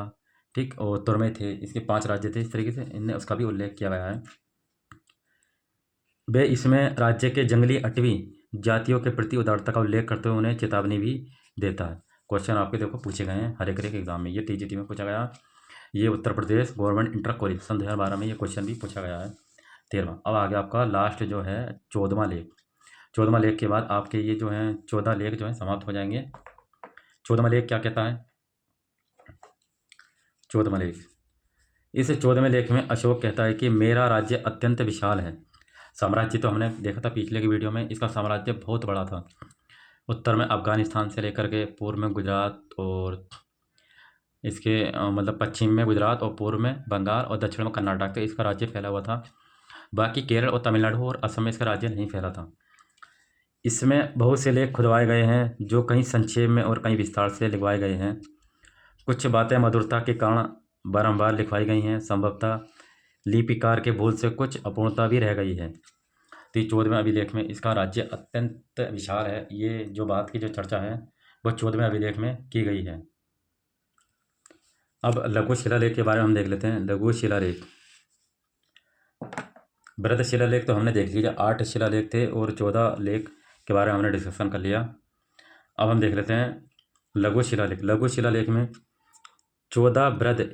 ठीक, और तुर्मे थे, इसके 5 राज्य थे। इस तरीके से इनने उसका भी उल्लेख किया गया है। वे इसमें राज्य के जंगली अटवी जातियों के प्रति उदारता का उल्लेख करते हुए उन्हें चेतावनी भी देता है। क्वेश्चन आपके देखो पूछे गए हैं हर एक एग्जाम में, ये टीजीटी में पूछा गया। ये Uttar Pradesh government inter college सन 2012 में ये क्वेश्चन भी पूछा गया है। 13वां। अब आगे आपका लास्ट जो है 14वां लेख। 14वां लेख के बाद आपके ये जो है 14 लेख जो है समाप्त हो जाएंगे। 14वां लेख क्या कहता है? 14वां लेख, इस 14वें लेख में अशोक कहता है कि मेरा राज्य अत्यंत विशाल है। साम्राज्य तो हमने देखा था पिछले की वीडियो में, इसका साम्राज्य बहुत बड़ा था। उत्तर में अफगानिस्तान से लेकर के पूर्व में गुजरात और इसके मतलब पश्चिम में गुजरात और पूर्व में बंगाल और दक्षिण में कर्नाटक, तो इसका राज्य फैला हुआ था। बाकी केरल और तमिलनाडु और असम में इसका राज्य नहीं फैला था। इसमें बहुत से लेख खुदवाए गए हैं, जो कहीं संक्षेप में और कहीं विस्तार से लिखवाए गए हैं। कुछ बातें मधुरता के कारण बारंबार लिखवाई गई हैं। संभवतः लिपिकार के भूल से कुछ अपूर्णता भी रह गई है। तो 14वें अभिलेख में इसका राज्य अत्यंत विशाल है। ये जो बात की जो चर्चा है वह 14वें अभिलेख में की गई है। अब लघु शिलालेख के बारे में हम देख लेते हैं। लघु शिलालेख, बृहद शिलालेख तो हमने देख लिया, 8 शिलालेख थे और 14 लेख के बारे में हमने डिस्कशन कर लिया। अब हम देख लेते हैं लघु शिलालेख। लघु शिलालेख में 14 बृहद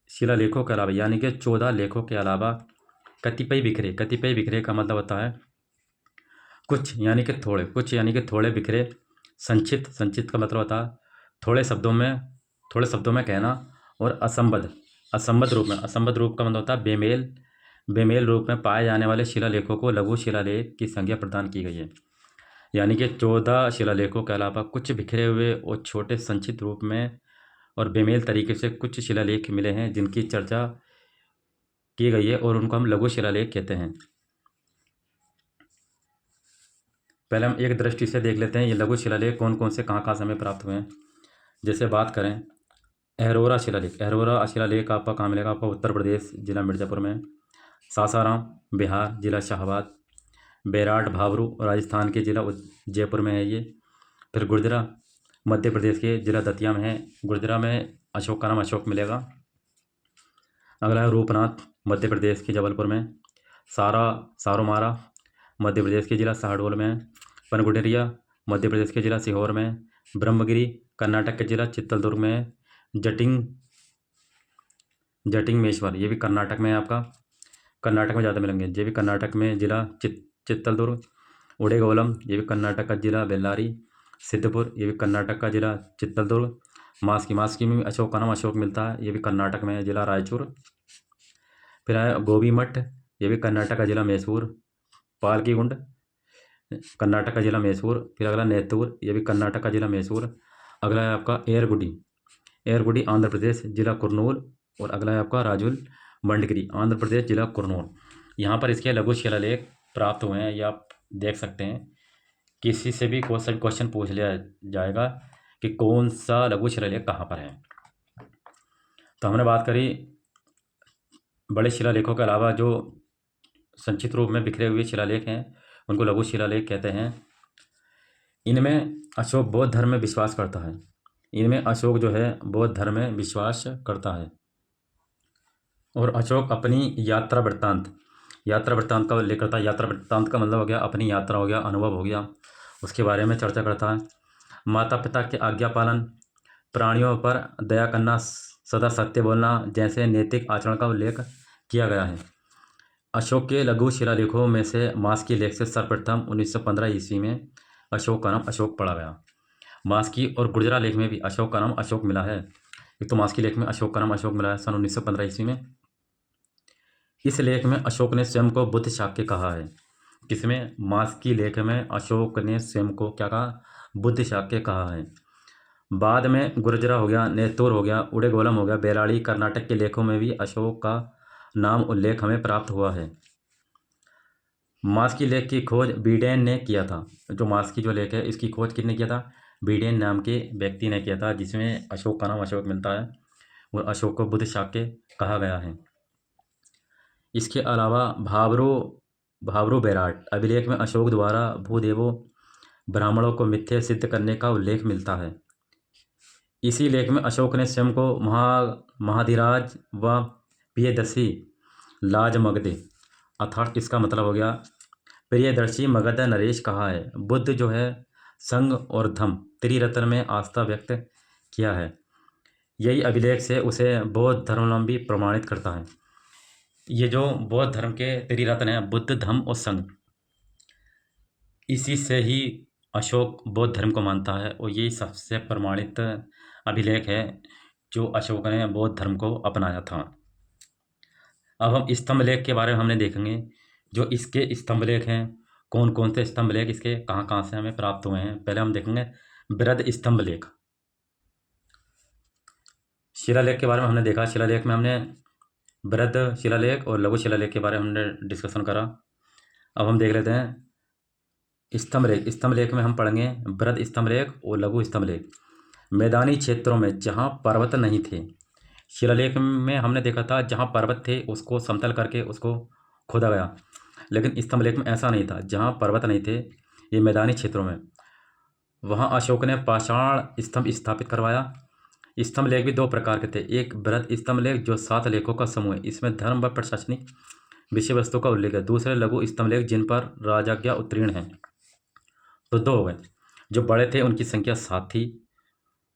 शिलालेखों के अलावा, यानी कि 14 लेखों के अलावा कतिपय बिखरे, कतिपय बिखरे का मतलब होता है कुछ यानी कि थोड़े, कुछ यानी कि थोड़े बिखरे, संक्षिप्त, संक्षिप्त का मतलब होता है थोड़े शब्दों में कहना, और असंबद्ध, असंबद्ध रूप में, असंबद्ध रूप का मतलब होता है बेमेल, बेमेल रूप में पाए जाने वाले शिलालेखों को लघु शिलालेख की संज्ञा प्रदान की गई है। यानी कि 14 शिलालेखों के अलावा कुछ बिखरे हुए और छोटे संक्षिप्त रूप में और बेमेल तरीके से कुछ शिलालेख मिले हैं जिनकी चर्चा की गई है और उनको हम लघु शिलालेख कहते हैं। पहले हम एक दृष्टि से देख लेते हैं ये लघु शिलालेख कौन कौन से कहाँ से हमें प्राप्त हुए हैं। जैसे बात करें अहरोरा शिलालेख, अहरोरा शिलालेख आपका कहाँ मिलेगा? आपको उत्तर प्रदेश, जिला मिर्ज़ापुर में। सासाराम बिहार, जिला शाहबाद। बेराट भावरू राजस्थान के, जिला जयपुर में है ये। फिर गुर्जरा मध्य प्रदेश के, जिला दतिया में है। गुर्जरा में अशोक का नाम अशोक मिलेगा। अगला है रूपनाथ मध्य प्रदेश के, जबलपुर में। सारोमारा मध्य प्रदेश के, जिला शहडोल में। पनगुडरिया मध्य प्रदेश के, जिला सीहोर में। ब्रह्मगिरी कर्नाटक के, जिला चित्रदुर्ग में। जटिंगमेश्वर ये भी कर्नाटक में है आपका, कर्नाटक में ज़्यादा मिलेंगे। ये भी कर्नाटक में, जिला चित्रदुर्ग। उडेगोलम ये भी कर्नाटक का, जिला बेल्लारी। सिद्धपुर ये भी कर्नाटक का, जिला चित्रदुर्ग। मास्की में अशोक का नाम अशोक मिलता है, ये भी कर्नाटक में है, जिला रायचूर। फिर आया गोभी मठ, ये भी कर्नाटक का, जिला मैसूर। पालकीगुंड कर्नाटक का, जिला मैसूर। फिर अगला नेतूर, ये भी कर्नाटक का, जिला मैसूर। अगला है आपका एयरगुडी आंध्र प्रदेश, जिला कुरनूल। और अगला है आपका राजुल मंडगिरी आंध्र प्रदेश, जिला कुरनूल। यहाँ पर इसके लघु शिलालेख प्राप्त हुए हैं, ये आप देख सकते हैं। किसी से भी कोई सा क्वेश्चन पूछ लिया जाएगा कि कौन सा लघु शिलालेख कहाँ पर है। तो हमने बात करी बड़े शिलालेखों के अलावा जो संक्षिप्त रूप में बिखरे हुए शिलालेख हैं उनको लघु शिलालेख कहते हैं। इनमें अशोक बौद्ध धर्म में विश्वास करता है, इनमें अशोक जो है बौद्ध धर्म में विश्वास करता है। और अशोक अपनी यात्रा वृत्तांत का उल्लेख करता है। यात्रा वृत्तांत का मतलब हो गया अपनी यात्रा हो गया, अनुभव हो गया, उसके बारे में चर्चा करता है। माता पिता के आज्ञा पालन, प्राणियों पर दया करना, सदा सत्य बोलना जैसे नैतिक आचरण का उल्लेख किया गया है। अशोक के लघु शिलालेखों में से मास्की लेख से सर्वप्रथम 1915 ईस्वी में अशोक का नाम अशोक पढ़ा गया। मास्की और गुर्जरा लेख में भी अशोक का नाम अशोक मिला है। एक तो मास्की लेख में अशोक का नाम अशोक मिला है सन 1915 ईस्वी में। इस लेख में अशोक ने स्वयं को बुद्ध शाक्य कहा है। किसमें? मास्की लेख में अशोक ने स्वयं को क्या कहा? बुद्ध शाक्य कहा है। बाद में गुर्जरा हो गया, नेतूर हो गया, उडेगोलम हो गया, बेलाड़ी कर्नाटक के लेखों में भी अशोक का नाम उल्लेख हमें प्राप्त हुआ है। मास्की लेख की खोज बीडेन ने किया था। जो मास्की जो लेख है इसकी खोज किसने किया था? बीडेन नाम के व्यक्ति ने किया था, जिसमें अशोक का नाम अशोक मिलता है और अशोक को बुद्ध शाक्य कहा गया है। इसके अलावा भावरू बेराट अभिलेख में अशोक द्वारा भूदेवों ब्राह्मणों को मिथ्या सिद्ध करने का उल्लेख मिलता है। इसी लेख में अशोक ने स्वयं को महाधिराज व प्रियदर्शी लाज मगधे, अर्थात इसका मतलब हो गया प्रियदर्शी मगध नरेश कहा है। बुद्ध जो है संघ और धम्म त्रिरत्न में आस्था व्यक्त किया है। यही अभिलेख से उसे बौद्ध धर्मावलंबी प्रमाणित करता है। ये जो बौद्ध धर्म के त्रिरत्न हैं बुद्ध, धम्म और संघ, इसी से ही अशोक बौद्ध धर्म को मानता है और यही सबसे प्रमाणित अभिलेख है जो अशोक ने बौद्ध धर्म को अपनाया था। अब हम स्तंभ लेख के बारे में हमने देखेंगे। जो इसके स्तंभ लेख हैं, कौन कौन से स्तंभ लेख इसके कहाँ से हमें प्राप्त हुए हैं। पहले हम देखेंगे बृहद स्तंभ लेख। शिलालेख के बारे में हमने देखा। शिलालेख में हमने बृहद शिलालेख और लघु शिलालेख के बारे में हमने डिस्कशन करा। अब हम देख लेते हैं स्तंभलेख। स्तंभलेख में हम पढ़ेंगे बृहद स्तंभलेख और लघु स्तंभलेख। मैदानी क्षेत्रों में जहाँ पर्वत नहीं थे, शिलालेख में हमने देखा था जहाँ पर्वत थे उसको समतल करके उसको खोदा गया, लेकिन स्तंभलेख में ऐसा नहीं था। जहाँ पर्वत नहीं थे, ये मैदानी क्षेत्रों में, वहाँ अशोक ने पाषाण स्तंभ स्थापित करवाया। स्तंभ लेख भी दो प्रकार के थे। एक बृहद स्तंभ लेख जो 7 लेखों का समूह है, इसमें धर्म व प्रशासनिक विषय वस्तु का उल्लेख है। दूसरे लघु स्तंभ लेख जिन पर राजाज्ञा उत्तीर्ण है। तो दो हो गए। जो बड़े थे उनकी संख्या 7 थी,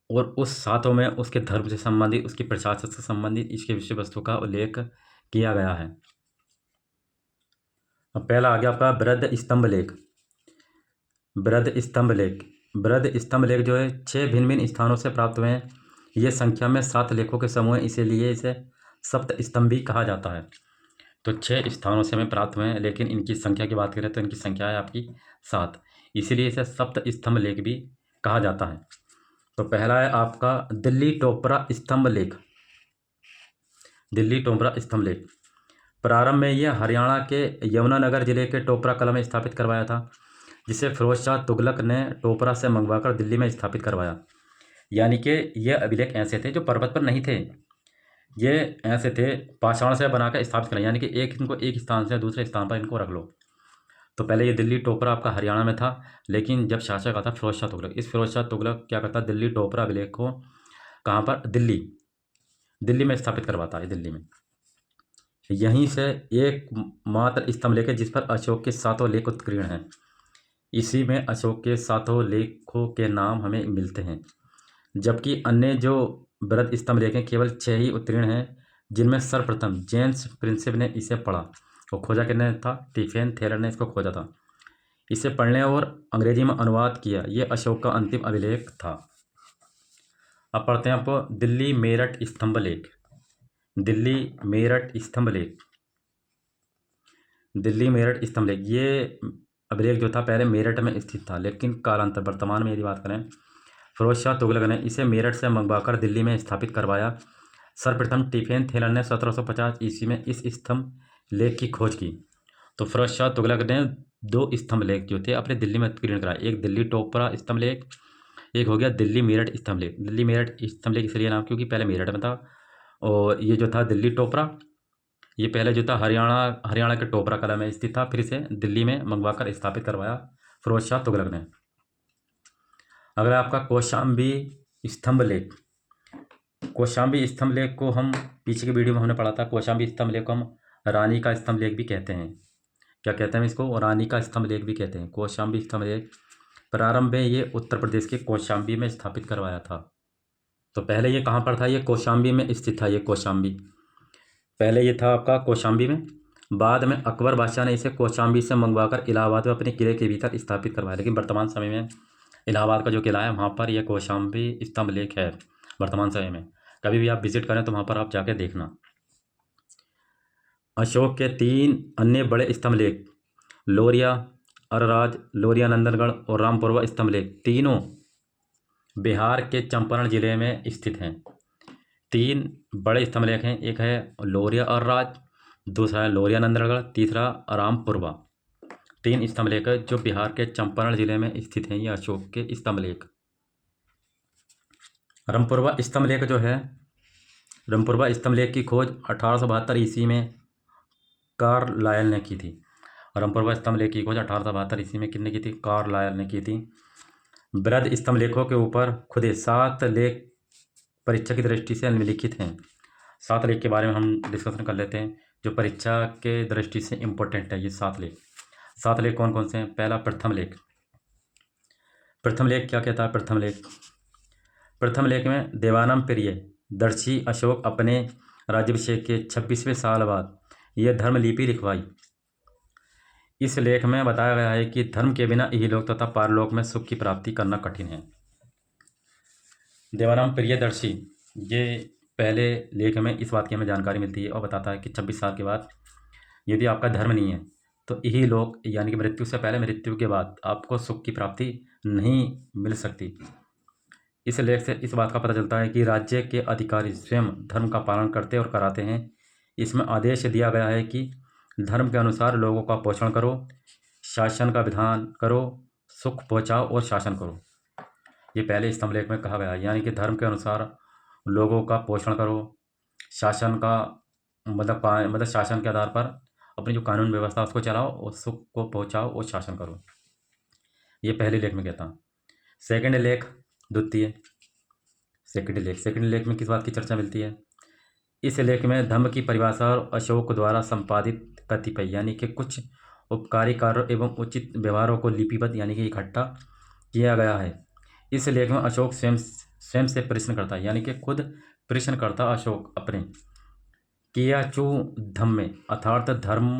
और उस 7 में उसके धर्म से संबंधित, उसकी प्रशासन से संबंधित, इसके विषय वस्तु का उल्लेख किया गया है। अब पहला आ गया आपका बृहद स्तंभ लेख। बृहद स्तंभ लेख। बृहद स्तंभ लेख जो है 6 भिन्न भिन्न स्थानों से प्राप्त हुए हैं। ये संख्या में 7 लेखों के समूह है, इसीलिए इसे सप्त स्तंभी कहा जाता है। तो 6 स्थानों से हमें प्राप्त हुए हैं, लेकिन इनकी संख्या की बात करें तो इनकी संख्या है आपकी 7, इसीलिए इसे सप्त स्तंभ लेख भी कहा जाता है। तो पहला है आपका दिल्ली टोपरा स्तंभ लेख। दिल्ली टोपरा स्तंभ लेख प्रारंभ में यह हरियाणा के यमुनानगर जिले के टोपरा कला में स्थापित करवाया था, जिसे फिरोज शाह तुगलक ने टोपरा से मंगवाकर दिल्ली में स्थापित करवाया। यानी कि ये अभिलेख ऐसे थे जो पर्वत पर नहीं थे, ये ऐसे थे पाषाण से बनाकर स्थापित करें, यानी कि इनको एक स्थान से दूसरे स्थान पर इनको रख लो। तो पहले ये दिल्ली टोपरा आपका हरियाणा में था, लेकिन जब शासक आता फिरोज शाह तुगलक, इस फिरोज शाह तुगलक क्या करता, दिल्ली टोपरा अभिलेख को कहाँ पर, दिल्ली में स्थापित करवाता है। दिल्ली में यहीं से एक मात्र स्तंभ लेख है जिस पर अशोक के 7 लेख उत्कीर्ण हैं। इसी में अशोक के 7 लेखों के नाम हमें मिलते हैं, जबकि अन्य जो बृहद स्तंभ लेख हैं केवल 6 ही उत्तीर्ण हैं, जिनमें सर्वप्रथम जेम्स प्रिंसेप ने इसे पढ़ा और खोजा। किसने था, टिफेन थेलर ने इसको खोजा था। इसे पढ़ने और अंग्रेजी में अनुवाद किया। ये अशोक का अंतिम अभिलेख था। अब पढ़ते हैं आपको दिल्ली मेरठ स्तंभ लेख। दिल्ली मेरठ स्तंभ लेख। दिल्ली मेरठ स्तंभ लेख, ये अभिलेख जो था पहले मेरठ में स्थित था, लेकिन कालांतर वर्तमान में यदि बात करें, फिरोज शाह तुगलक ने इसे मेरठ से मंगवाकर दिल्ली में स्थापित करवाया। सर्वप्रथम टिफेन थेलर ने 1750 ईस्वी में इस स्तंभ लेख की खोज की। तो फिरोज शाह तुगलक ने 2 स्तंभ लेख जो थे अपने दिल्ली में उत्कीर्ण कराए। एक दिल्ली टोपरा स्तंभ लेख, एक हो गया दिल्ली मेरठ स्तंभ लेख। दिल्ली मेरठ स्तंभ लेख इसलिए नाम क्योंकि पहले मेरठ में था, और ये जो था दिल्ली टोपरा, ये पहले जो था हरियाणा के टोपरा कला में स्थित था, फिर इसे दिल्ली में मंगवाकर स्थापित करवाया फिरोज शाह तुगलक ने। अगला आपका कौशाम्बी स्तंभ लेख। कौशाम्बी स्तंभ लेख को हम पीछे की वीडियो में हमने पढ़ा था। कौशाम्बी स्तंभ लेख को हम रानी का स्तंभ लेख भी कहते हैं। क्या कहते हैं इसको, रानी का स्तंभ लेख भी कहते हैं। कौशाम्बी स्तंभ लेख प्रारंभ में ये उत्तर प्रदेश के कौशाम्बी में स्थापित करवाया था। तो पहले ये कहाँ पर था, ये कौशाम्बी में स्थित था। ये कौशाम्बी पहले ये था आपका कौशाम्बी में, बाद में अकबर बादशाह ने इसे कौशाम्बी से मंगवाकर इलाहाबाद में अपने किले के भीतर स्थापित करवाया। लेकिन वर्तमान समय में इलाहाबाद का जो किला है वहाँ पर यह कौशाम्बी स्तंभ लेख है वर्तमान समय में। कभी भी आप विजिट करें तो वहाँ पर आप जाके देखना। अशोक के 3 अन्य बड़े स्तंभ लेख, लोरिया, अरराज, लोरिया नंदनगढ़ और रामपुरवा स्तंभ लेख, तीनों बिहार के चंपारण जिले में स्थित हैं। 3 बड़े स्तंभ लेख हैं, एक है लोरिया अरराज, दूसरा है लोरिया नंदनगढ़, तीसरा रामपुरवा। 3 स्तंभ लेख जो बिहार के चंपारण जिले में स्थित हैं, ये अशोक के स्तंभ लेख। रामपुरवा स्तंभ लेख जो है, रामपुरवा स्तंभ लेख की खोज 1872 ईस्वी में कार्लायल ने की थी। रामपुरवा स्तंभ लेख की खोज 1872 ईस्वी में किसने की थी, कार्लायल ने की थी। बृहद स्तंभ लेखों के ऊपर खुदे 7 लेख परीक्षा की दृष्टि से निम्नलिखित हैं। 7 लेख के बारे में हम डिस्कशन कर लेते हैं जो परीक्षा के दृष्टि से इम्पोर्टेंट है। ये 7 लेख, 7 लेख कौन कौन से हैं। पहला प्रथम लेख। प्रथम लेख क्या कहता है, प्रथम लेख में देवानंद प्रिय दर्शी अशोक अपने राज्याभिषेक के 26वें साल बाद यह धर्मलिपि लिखवाई। इस लेख में बताया गया है कि धर्म के बिना इहलोक तथा पारलोक में सुख की प्राप्ति करना कठिन है। देवानंद प्रियदर्शी, ये पहले लेख में इस बात की हमें जानकारी मिलती है और बताता है कि 26 साल के बाद यदि आपका धर्म नहीं है तो इहलोक यानी कि मृत्यु से पहले, मृत्यु के बाद आपको सुख की प्राप्ति नहीं मिल सकती। इस लेख से इस बात का पता चलता है कि राज्य के अधिकारी स्वयं धर्म का पालन करते और कराते हैं। इसमें आदेश दिया गया है कि धर्म के अनुसार लोगों का पोषण करो, शासन का विधान करो, सुख पहुँचाओ और शासन करो। ये पहले स्तंभ लेख में कहा गया है, यानी कि धर्म के अनुसार लोगों का पोषण करो, शासन का मतलब शासन के आधार पर अपनी जो कानून व्यवस्था उसको चलाओ और सुख को पहुँचाओ और शासन करो। ये पहले लेख में कहता हूँ। सेकंड लेख द्वितीय सेकंड लेख में किस बात की चर्चा मिलती है? इस लेख में धम्म की परिभाषा और अशोक द्वारा संपादित कतिपय यानी कि कुछ उपकारी कार्यों एवं उचित व्यवहारों को लिपिबद्ध यानी कि इकट्ठा किया गया है। इस लेख में अशोक स्वयं से प्रश्न करता है, यानी कि खुद प्रश्न करता अशोक अपने किया चू धम्म अर्थात धर्म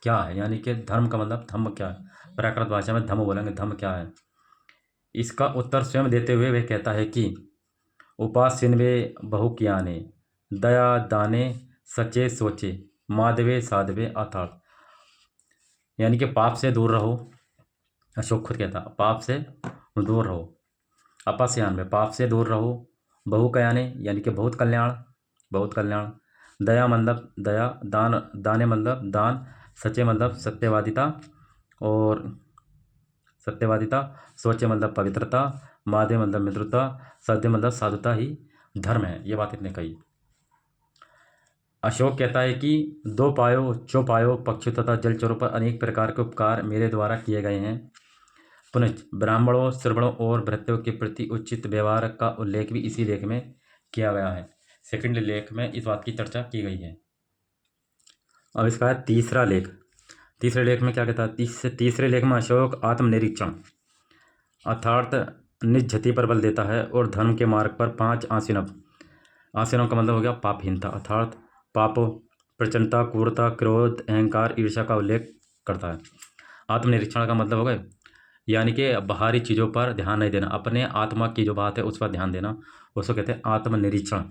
क्या है, यानी कि धर्म का मतलब धम्म क्या है। प्राकृत भाषा में धम्म बोलेंगे, धम्म क्या है। इसका उत्तर स्वयं देते हुए वह कहता है कि उपासिनवे बहुकियाने दया दाने सचे सोचे माधवे साधवे अर्थात यानी कि पाप से दूर रहो। अशोक खुद कहता पाप से दूर रहो। अपस्यान में पाप से दूर रहो। बहुकयाने यानी कि बहुत कल्याण। दया मतलब दया, दाने मतलब दान, सच्चे मतलब सत्यवादिता, सोचे मतलब पवित्रता, माधे मतलब मित्रता, सत्य मतलब साधुता ही धर्म है। ये बात इतने कही। अशोक कहता है कि दो पायो, चौपायो, पक्षियों तथा जलचरों पर अनेक प्रकार के उपकार मेरे द्वारा किए गए हैं। पुनः ब्राह्मणों, श्रवणों और भृत्यों के प्रति उचित व्यवहार का उल्लेख भी इसी लेख में किया गया है। सेकंड लेख में इस बात की चर्चा की गई है। अब इसका है तीसरा लेख। तीसरे लेख में क्या कहता है? तीसरे लेख में अशोक आत्मनिरीक्षण अर्थात निजति पर बल देता है और धर्म के मार्ग पर 5 आसीनों का मतलब हो गया पापहीनता अर्थात पाप, प्रचंडता, क्रूरता, क्रोध, अहंकार, ईर्ष्या का उल्लेख करता है। आत्मनिरीक्षण का मतलब हो गया यानी कि बाहरी चीज़ों पर ध्यान नहीं देना, अपने आत्मा की जो बात है उस पर ध्यान देना, उसको कहते हैं आत्मनिरीक्षण।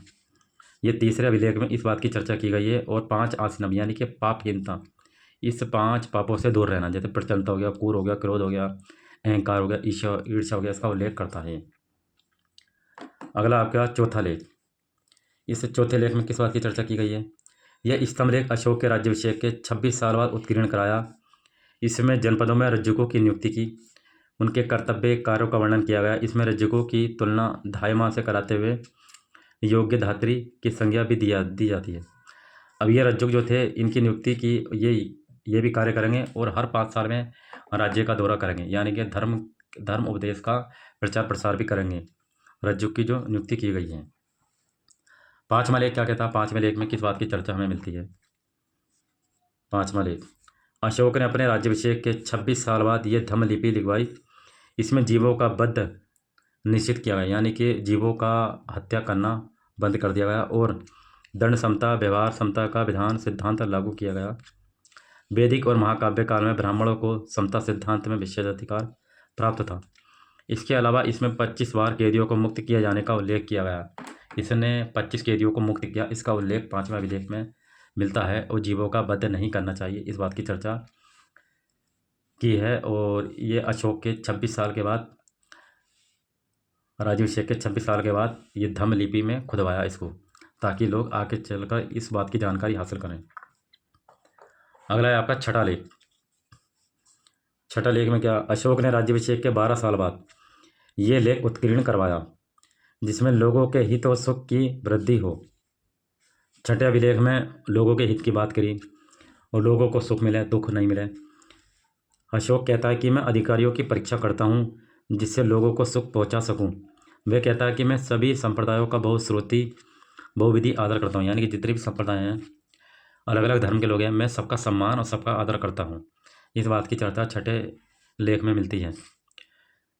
ये तीसरे अभिलेख में इस बात की चर्चा की गई है। और 5 आसनम यानी कि पापहीनता, इस 5 पापों से दूर रहना, जैसे प्रचंडता हो गया, क्रूर हो गया, क्रोध हो गया, अहंकार हो गया, ईर्ष्या हो गया, इसका उल्लेख करता है। अगला आपका चौथा लेख। इस चौथे लेख में किस बात की चर्चा की गई है? यह स्तंभ लेख अशोक के राज्याभिषेक के 26 साल बाद उत्कीर्ण कराया। इसमें जनपदों में रज्जुकों की नियुक्ति की, उनके कर्तव्य कार्यों का वर्णन किया गया। इसमें रज्जुकों की तुलना धायमा से कराते हुए योग्य धात्री की संज्ञा भी दी जाती है। अब ये रज्जुक जो थे इनकी नियुक्ति की ये भी कार्य करेंगे और हर 5 साल में राज्य का दौरा करेंगे, यानी कि धर्म उपदेश का प्रचार प्रसार भी करेंगे। रज्जुक की जो नियुक्ति की गई है। 5वां लेख क्या कहता है? 5वें लेख में किस बात की चर्चा हमें मिलती है? 5वां लेख अशोक ने अपने राज्याभिषेक के 26 साल बाद ये धम्म लिपि लिखवाई। इसमें जीवों का वध निश्चित किया गया, यानी कि जीवों का हत्या करना बंद कर दिया गया और दंड समता, व्यवहार समता का विधान सिद्धांत लागू किया गया। वैदिक और महाकाव्य काल में ब्राह्मणों को समता सिद्धांत में विशेषाधिकार प्राप्त था। इसके अलावा इसमें 25 बार कैदियों को मुक्त किए जाने का उल्लेख किया गया। इसने 25 कैदियों को मुक्त किया, इसका उल्लेख 5वें अभिलेख में मिलता है। और जीवों का वध नहीं करना चाहिए, इस बात की चर्चा की है। और ये अशोक के 26 साल के बाद, राज्याभिषेक के 26 साल के बाद ये धम्म लिपि में खुदवाया इसको, ताकि लोग आगे चलकर इस बात की जानकारी हासिल करें। अगला है आपका छठा लेख। छठा लेख में क्या? अशोक ने राज्याभिषेक के 12 साल बाद ये लेख उत्कीर्ण करवाया, जिसमें लोगों के हित और सुख की वृद्धि हो। छठे अभिलेख में लोगों के हित की बात करी और लोगों को सुख मिले, दुख नहीं मिले। अशोक कहता है कि मैं अधिकारियों की परीक्षा करता हूँ जिससे लोगों को सुख पहुँचा सकूँ। वह कहता है कि मैं सभी संप्रदायों का बहुश्रुति बहुविधि आदर करता हूँ, यानी कि जितने भी संप्रदाय हैं, अलग अलग धर्म के लोग हैं, मैं सबका सम्मान और सबका आदर करता हूँ। इस बात की चर्चा छठे लेख में मिलती है,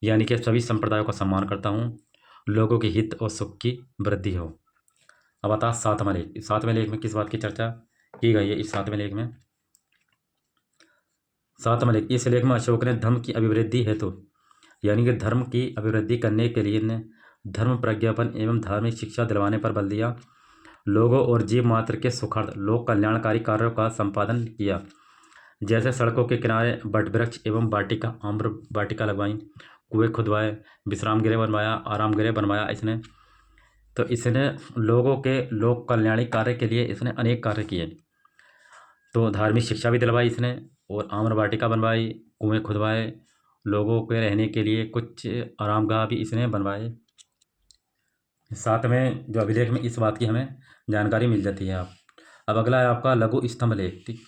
यानी कि सभी संप्रदायों का सम्मान करता हूँ, लोगों के हित और सुख की वृद्धि हो। अब आता 7वां लेख। 7वें लेख में किस बात की चर्चा की गई है? इस 7वें लेख में 7वां लेख, इस लेख में अशोक ने धर्म की अभिवृद्धि हेतु यानी कि धर्म की अभिवृद्धि करने के लिए ने धर्म प्रज्ञापन एवं धार्मिक शिक्षा दिलवाने पर बल दिया। लोगों और जीव मात्र के सुखार्थ लोक कल्याणकारी कार्यों का संपादन किया, जैसे सड़कों के किनारे वट वृक्ष एवं आम्र वाटिका लगवाई, कुएँ खुदवाए, विश्राम गृह बनवाया, आराम गृह बनवाया इसने। तो इसने लोगों के लोक कल्याणी कार्य के लिए इसने अनेक कार्य किए। तो धार्मिक शिक्षा भी दिलवाई इसने और आम्र वाटिका बनवाई, कुएँ खुदवाए, लोगों के रहने के लिए कुछ आरामगाह भी इसने बनवाए। साथ में जो अभिलेख में इस बात की हमें जानकारी मिल जाती है। अब अगला है आपका लघु स्तंभ लेख। ठीक,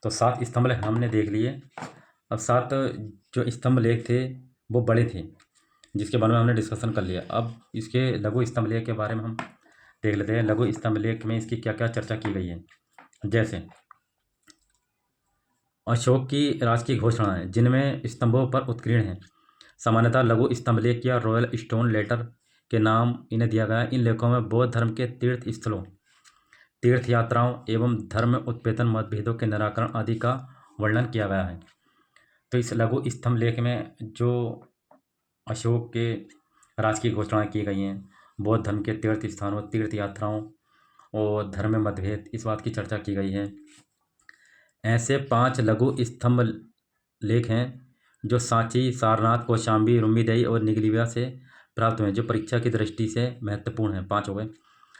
तो 7 स्तंभ लेख हमने देख लिए। अब 7 जो स्तंभ लेख थे वो बड़े थे, जिसके बारे में हमने डिस्कशन कर लिया। अब इसके लघु स्तंभ लेख के बारे में हम देख लेते हैं। लघु स्तंभ लेख में इसकी क्या क्या चर्चा की गई है। जैसे अशोक की राज की घोषणाएं जिनमें स्तंभों पर उत्कीर्ण हैं, सामान्यतः लघु स्तंभ लेख या रॉयल स्टोन लेटर के नाम इन्हें दिया गया है। इन लेखों में बौद्ध धर्म के तीर्थ स्थलों, तीर्थ यात्राओं एवं धर्म उत्पेदन मतभेदों के निराकरण आदि का वर्णन किया गया है। तो इस लघु स्तंभ लेख में जो अशोक के राज की घोषणाएं की गई हैं, बौद्ध धर्म के तीर्थ स्थानों, तीर्थ यात्राओं और धर्म में मतभेद, इस बात की चर्चा की गई है। ऐसे 5 लघु स्तंभ लेख हैं जो सांची, सारनाथ, कौशाम्बी, रुम्मीदेई और निगलिवा से प्राप्त हुए हैं, जो परीक्षा की दृष्टि से महत्वपूर्ण हैं। 5 हो गए,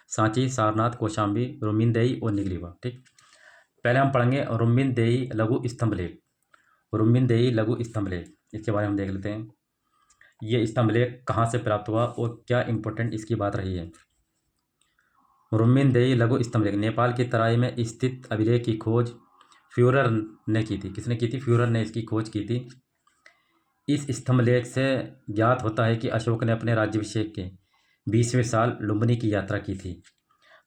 सांची, सारनाथ, कौशाम्बी, रुम्मीदेई और निगलिवा। ठीक, पहले हम पढ़ेंगे रुम्मीदेई लघु स्तंभ लेख। रुम्मीदेई लघु स्तंभ लेख, इसके बारे में हम देख लेते हैं। ये स्तंभ लेख कहाँ से प्राप्त हुआ और क्या इंपॉर्टेंट इसकी बात रही है। रुम्मीदेई लघु स्तंभ लेख नेपाल की तराई में स्थित अभिलेख की खोज फ्यूरर ने की थी। किसने की थी? फ्यूरर ने इसकी खोज की थी। इस स्तंभ लेख से ज्ञात होता है कि अशोक ने अपने राज्याभिषेक के 20वें साल लुम्बिनी की यात्रा की थी।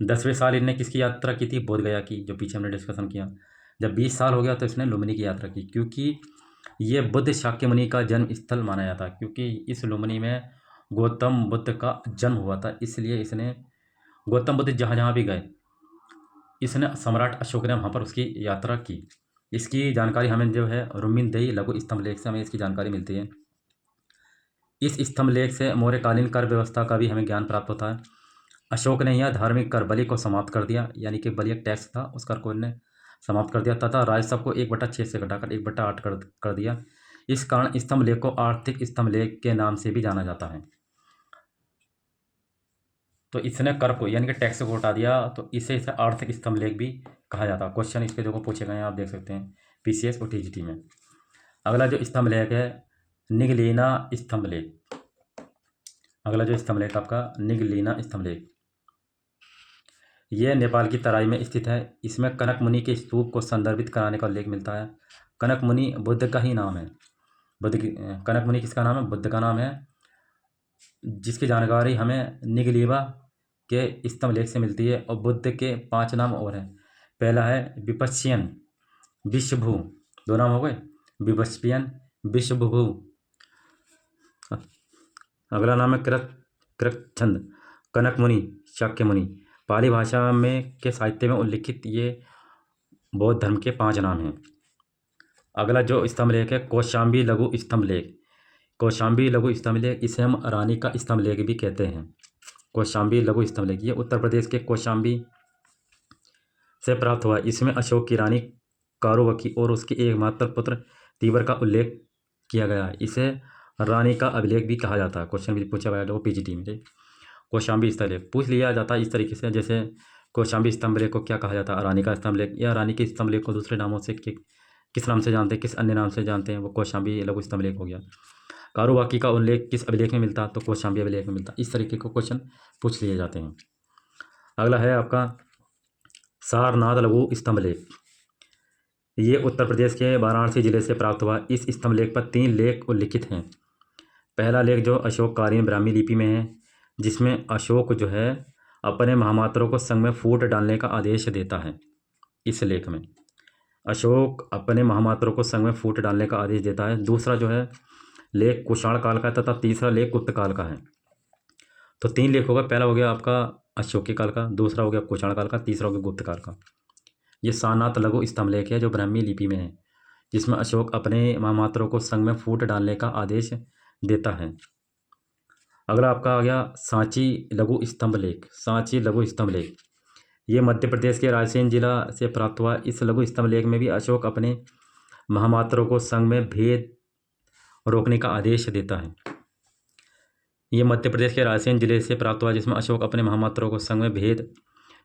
10वें साल इनने किसकी यात्रा की थी? बोध गया की, जो पीछे हमने डिस्कशन किया। जब 20 साल हो गया तो इसने लुम्बिनी की यात्रा की, क्योंकि ये बुद्ध शाक्यमुनि का जन्म स्थल माना जाता है, क्योंकि इस लुम्बिनी में गौतम बुद्ध का जन्म हुआ था। इसलिए इसने गौतम बुद्ध जहाँ जहाँ भी गए, इसने सम्राट अशोक ने वहाँ पर उसकी यात्रा की। इसकी जानकारी हमें जो है रुम्मीदेई लघु स्तंभ लेख से हमें इसकी जानकारी मिलती है। इस स्तंभ लेख से मौर्यकालीन कर व्यवस्था का भी हमें ज्ञान प्राप्त होता है। अशोक ने यह धार्मिक कर बलि को समाप्त कर दिया, यानी कि बलि एक टैक्स था, उस कर को इन्होंने समाप्त कर दिया तथा राजस्व को 1/6 से घटाकर 1/8 कर दिया। इस कारण स्तंभ लेख को आर्थिक स्तंभ लेख के नाम से भी जाना जाता है। तो इसने कर को यानी कि टैक्स को हटा दिया, तो इसे आर्थिक स्तंभ लेख भी कहा जाता है। क्वेश्चन इसके जो पूछे गए हैं आप देख सकते हैं पीसीएस और टीजीटी में। अगला जो स्तंभ लेख है निगलीना स्तंभ लेख। अगला जो स्तंभ लेख आपका निगलीना स्तंभ लेख, यह नेपाल की तराई में स्थित है। इसमें कनक मुनि के स्तूप को संदर्भित कराने का उल्लेख मिलता है। कनक मुनि बुद्ध का ही नाम है। कनक मुनि किसका नाम है? बुद्ध का नाम है, जिसकी जानकारी हमें निगलीवा के स्तंभ लेख से मिलती है। और बुद्ध के 5 नाम और हैं। पहला है विपश्यन, विश्वभू, 2 नाम हो गए, विपश्यन, विश्वभू। अगला नाम है कृतछंद, कनक मुनि, शाक्य मुनि। पाली भाषा में के साहित्य में उल्लिखित ये बौद्ध धर्म के 5 नाम हैं। अगला जो स्तंभ लेख है कौशाम्बी लघु स्तंभ लेख। कौशाम्बी लघु स्तंभ लेख, इसे हम रानी का स्तंभ लेख भी कहते हैं। कौशाम्बी लघु स्तंभ लेख ये उत्तर प्रदेश के कौशाम्बी से प्राप्त हुआ। इसमें अशोक की रानी कारुवकी और उसके एकमात्र पुत्र तीवर का उल्लेख किया गया है। इसे रानी का अभिलेख भी कहा जाता है। क्वेश्चन भी पूछा गया है पीजीटी में। कौशाम्बी स्तंभ लेख पूछ लिया जाता है इस तरीके से, जैसे कौशाम्बी स्तंभ लेख को क्या कहा जाता है? रानी का स्तंभ लेख, या रानी के स्तंभ लेख को दूसरे नामों से किस नाम से जानते हैं, किस अन्य नाम से जानते हैं, वो कौशाम्बी लघु स्तंभ लेख हो गया। कारुवाकी का उल्लेख किस अभिलेख में मिलता? तो कौशाम्बी अभिलेख में मिलता। इस तरीके को क्वेश्चन पूछ लिए जाते हैं। अगला है आपका सारनाथ लघु स्तंभ लेख। ये उत्तर प्रदेश के वाराणसी जिले से प्राप्त हुआ। इस स्तंभ लेख पर 3 लेख उल्लिखित हैं। पहला लेख जो अशोककालीन ब्राह्मी लिपि में है, जिसमें अशोक जो है अपने महामात्रों को संग में फूट डालने का आदेश देता है। इस लेख में अशोक अपने महामात्रों को संग में फूट डालने का आदेश देता है। दूसरा जो है लेख कुषाण काल का तथा तीसरा लेख गुप्त काल का है। तो 3 लेख होगा। पहला हो गया आपका अशोकी काल का, दूसरा हो गया कुषाण काल का, तीसरा हो गया गुप्त काल का। ये सारनाथ लघु स्तंभ लेख है जो ब्राह्मी लिपि में है, जिसमें अशोक अपने महामात्रों को संग में फूट डालने का आदेश देता है। अगला आपका आ गया सांची लघु स्तंभ लेख। सांची लघु स्तंभ लेख ये मध्य प्रदेश के रायसेन जिला से प्राप्त हुआ। इस लघु स्तंभ लेख में भी अशोक अपने महामात्रों को संग में भेद रोकने का आदेश देता है। ये मध्य प्रदेश के रायसेन जिले से प्राप्त हुआ, जिसमें अशोक अपने महामात्रों को संग में भेद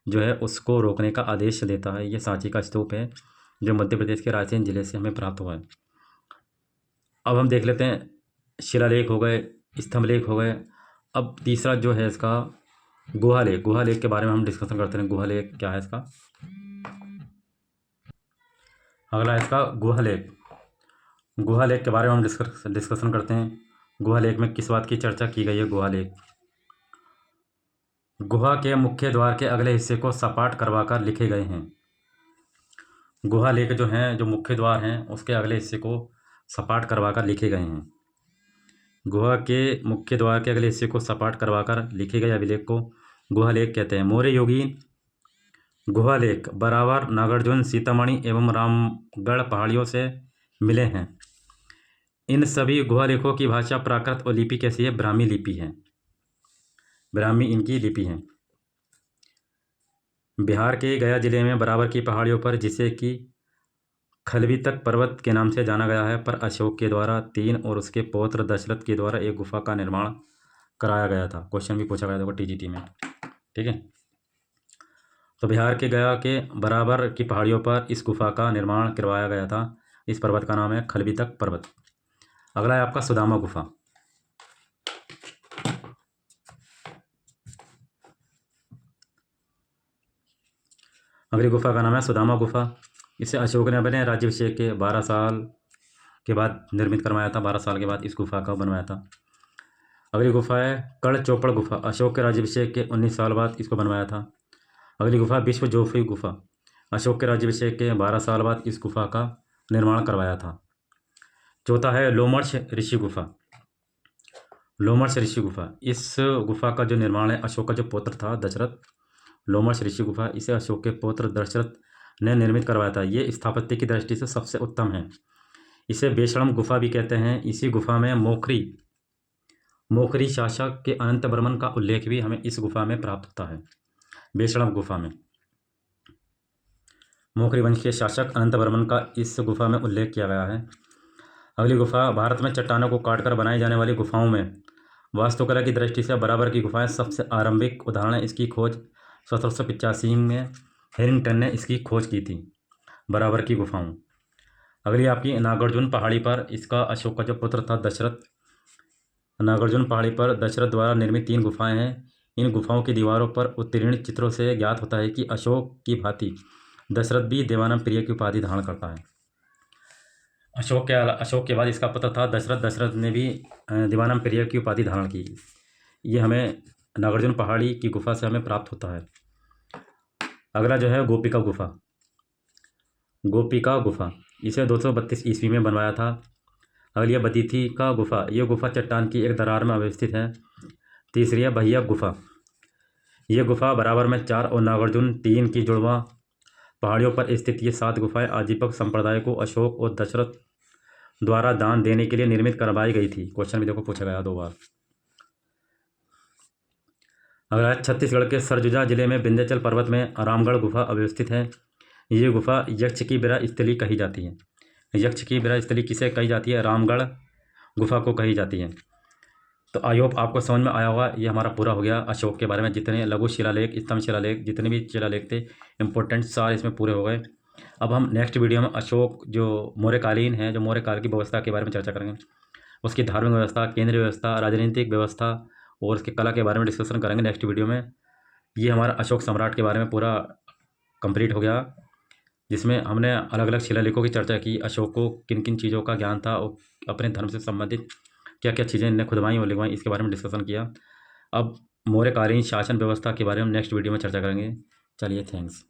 जो है उसको रोकने का आदेश देता है। ये सांची का स्तूप है जो मध्य प्रदेश के रायसेन जिले से हमें प्राप्त हुआ है। अब हम देख लेते हैं, शिलालेख हो गए, स्तंभलेख हो गए। अब तीसरा जो है इसका गुहालेख। गुहालेख के बारे में हम डिस्कशन करते हैं। गुहालेख क्या है इसका? अगला है इसका गुहालेख। गुहालेख के बारे में हम डिस्कशन करते हैं। गुहालेख में किस बात की चर्चा की गई है? गुहालेख गुहा के मुख्य द्वार के अगले हिस्से को सपाट करवाकर लिखे गए हैं। गुहालेख जो हैं, जो मुख्य द्वार हैं, उसके अगले हिस्से को सपाट करवाकर लिखे गए हैं। गुहा के मुख्य द्वार के अगले हिस्से को सपाट करवाकर लिखे गए अभिलेख को गुहालेख कहते हैं। मौर्य युगीन गुहालेख बराबर नागार्जुन, सीतामढ़ी एवं रामगढ़ पहाड़ियों से मिले हैं। इन सभी गुहालेखों की भाषा प्राकृत और लिपि कैसी है? ब्राह्मी लिपि है। ब्राह्मी इनकी लिपि है। बिहार के गया जिले में बराबर की पहाड़ियों पर, जिसे कि खलबीतक पर्वत के नाम से जाना गया है, पर अशोक के द्वारा 3 और उसके पौत्र दशरथ के द्वारा एक गुफा का निर्माण कराया गया था। क्वेश्चन भी पूछा गया था टीजीटी में। ठीक है, तो बिहार के गया के बराबर की पहाड़ियों पर इस गुफा का निर्माण करवाया गया था। इस पर्वत का नाम है खलबीतक पर्वत। अगला है आपका सुदामा गुफा। अगली गुफा का नाम है सुदामा गुफा। इसे अशोक ने अपने राज्याभिषेक के 12 साल के बाद निर्मित करवाया था। 12 साल के बाद इस गुफा का बनवाया था। अगली गुफा है कड़ चौपड़ गुफा। अशोक के राज्याभिषेक के 19 साल बाद इसको बनवाया था। अगली गुफा विश्व जोफी गुफा। अशोक के राज्याभिषेक के 12 साल बाद इस गुफा का निर्माण करवाया था। चौथा है लोमर्श ऋषि गुफा। लोमर्श ऋषि गुफा, इस गुफा का जो निर्माण है अशोक का जो पुत्र था दशरथ, लोमर्श ऋषि गुफा, इसे अशोक के पुत्र दशरथ ने निर्मित करवाया था। ये स्थापत्य की दृष्टि से सबसे उत्तम है। इसे बेशरम गुफा भी कहते हैं। इसी गुफा में मोखरी शासक के अनंत वर्मन का उल्लेख भी हमें इस गुफा में प्राप्त होता है। बेशरम गुफा में मोखरी वंश के शासक अनंत वर्मन का इस गुफा में उल्लेख किया गया है। अगली गुफा भारत में चट्टानों को काटकर बनाई जाने वाली गुफाओं में वास्तुकला की दृष्टि से बराबर की गुफाएं सबसे आरंभिक उदाहरण है। इसकी खोज 1785 में हेरिंगटन ने इसकी खोज की थी, बराबर की गुफाओं। अगली आपकी नागार्जुन पहाड़ी पर, इसका अशोक का जो पुत्र था दशरथ, नागार्जुन पहाड़ी पर दशरथ द्वारा निर्मित 3 गुफाएं हैं। इन गुफाओं की दीवारों पर उत्तीर्ण चित्रों से ज्ञात होता है कि अशोक की भांति दशरथ भी देवानंद प्रिय की उपाधि धारण करता है। अशोक के बाद इसका पुत्र था दशरथ। दशरथ ने भी देवानंद प्रिय की उपाधि धारण की। ये हमें नागार्जुन पहाड़ी की गुफा से हमें प्राप्त होता है। अगला जो है गोपिका गुफा। गोपिका गुफा, इसे 232 ईस्वी में बनवाया था। अगली है बदीथी का गुफा। ये गुफा चट्टान की एक दरार में अवस्थित है। तीसरी है भैया गुफा। ये गुफा बराबर में 4 और नागार्जुन 3 की जुड़वा पहाड़ियों पर स्थित ये 7 गुफाएं आजीवक संप्रदाय को अशोक और दशरथ द्वारा दान देने के लिए निर्मित करवाई गई थी। क्वेश्चन भी देखो पूछा गया 2 बार। अगर छत्तीसगढ़ के सरगुजा जिले में विंध्याचल पर्वत में रामगढ़ गुफा अवस्थित है। ये गुफा यक्ष की विरह स्थली कही जाती है। यक्ष की विरह स्थली किसे कही जाती है? रामगढ़ गुफा को कही जाती है। तो आई होप आपको समझ में आया होगा। ये हमारा पूरा हो गया अशोक के बारे में। जितने लघु शिलालेख, स्तंभ शिलालेख, जितने भी शिलालेख थे इंपॉर्टेंट, सारे इसमें पूरे हो गए। अब हम नेक्स्ट वीडियो में अशोक जो मौर्यकालीन है, जो मौर्यकाल की व्यवस्था के बारे में चर्चा करेंगे। उसकी धार्मिक व्यवस्था, केंद्रीय व्यवस्था, राजनीतिक व्यवस्था और उसकी कला के बारे में डिस्कशन करेंगे नेक्स्ट वीडियो में। ये हमारा अशोक सम्राट के बारे में पूरा कंप्लीट हो गया, जिसमें हमने अलग अलग शिलालेखों की चर्चा की। अशोक को किन किन चीज़ों का ज्ञान था और अपने धर्म से संबंधित क्या क्या चीज़ें इन्हें खुदवाई और लिखवाई, इसके बारे में डिस्कशन किया। अब मौर्यकालीन शासन व्यवस्था के बारे में नेक्स्ट वीडियो में चर्चा करेंगे। चलिए, थैंक्स।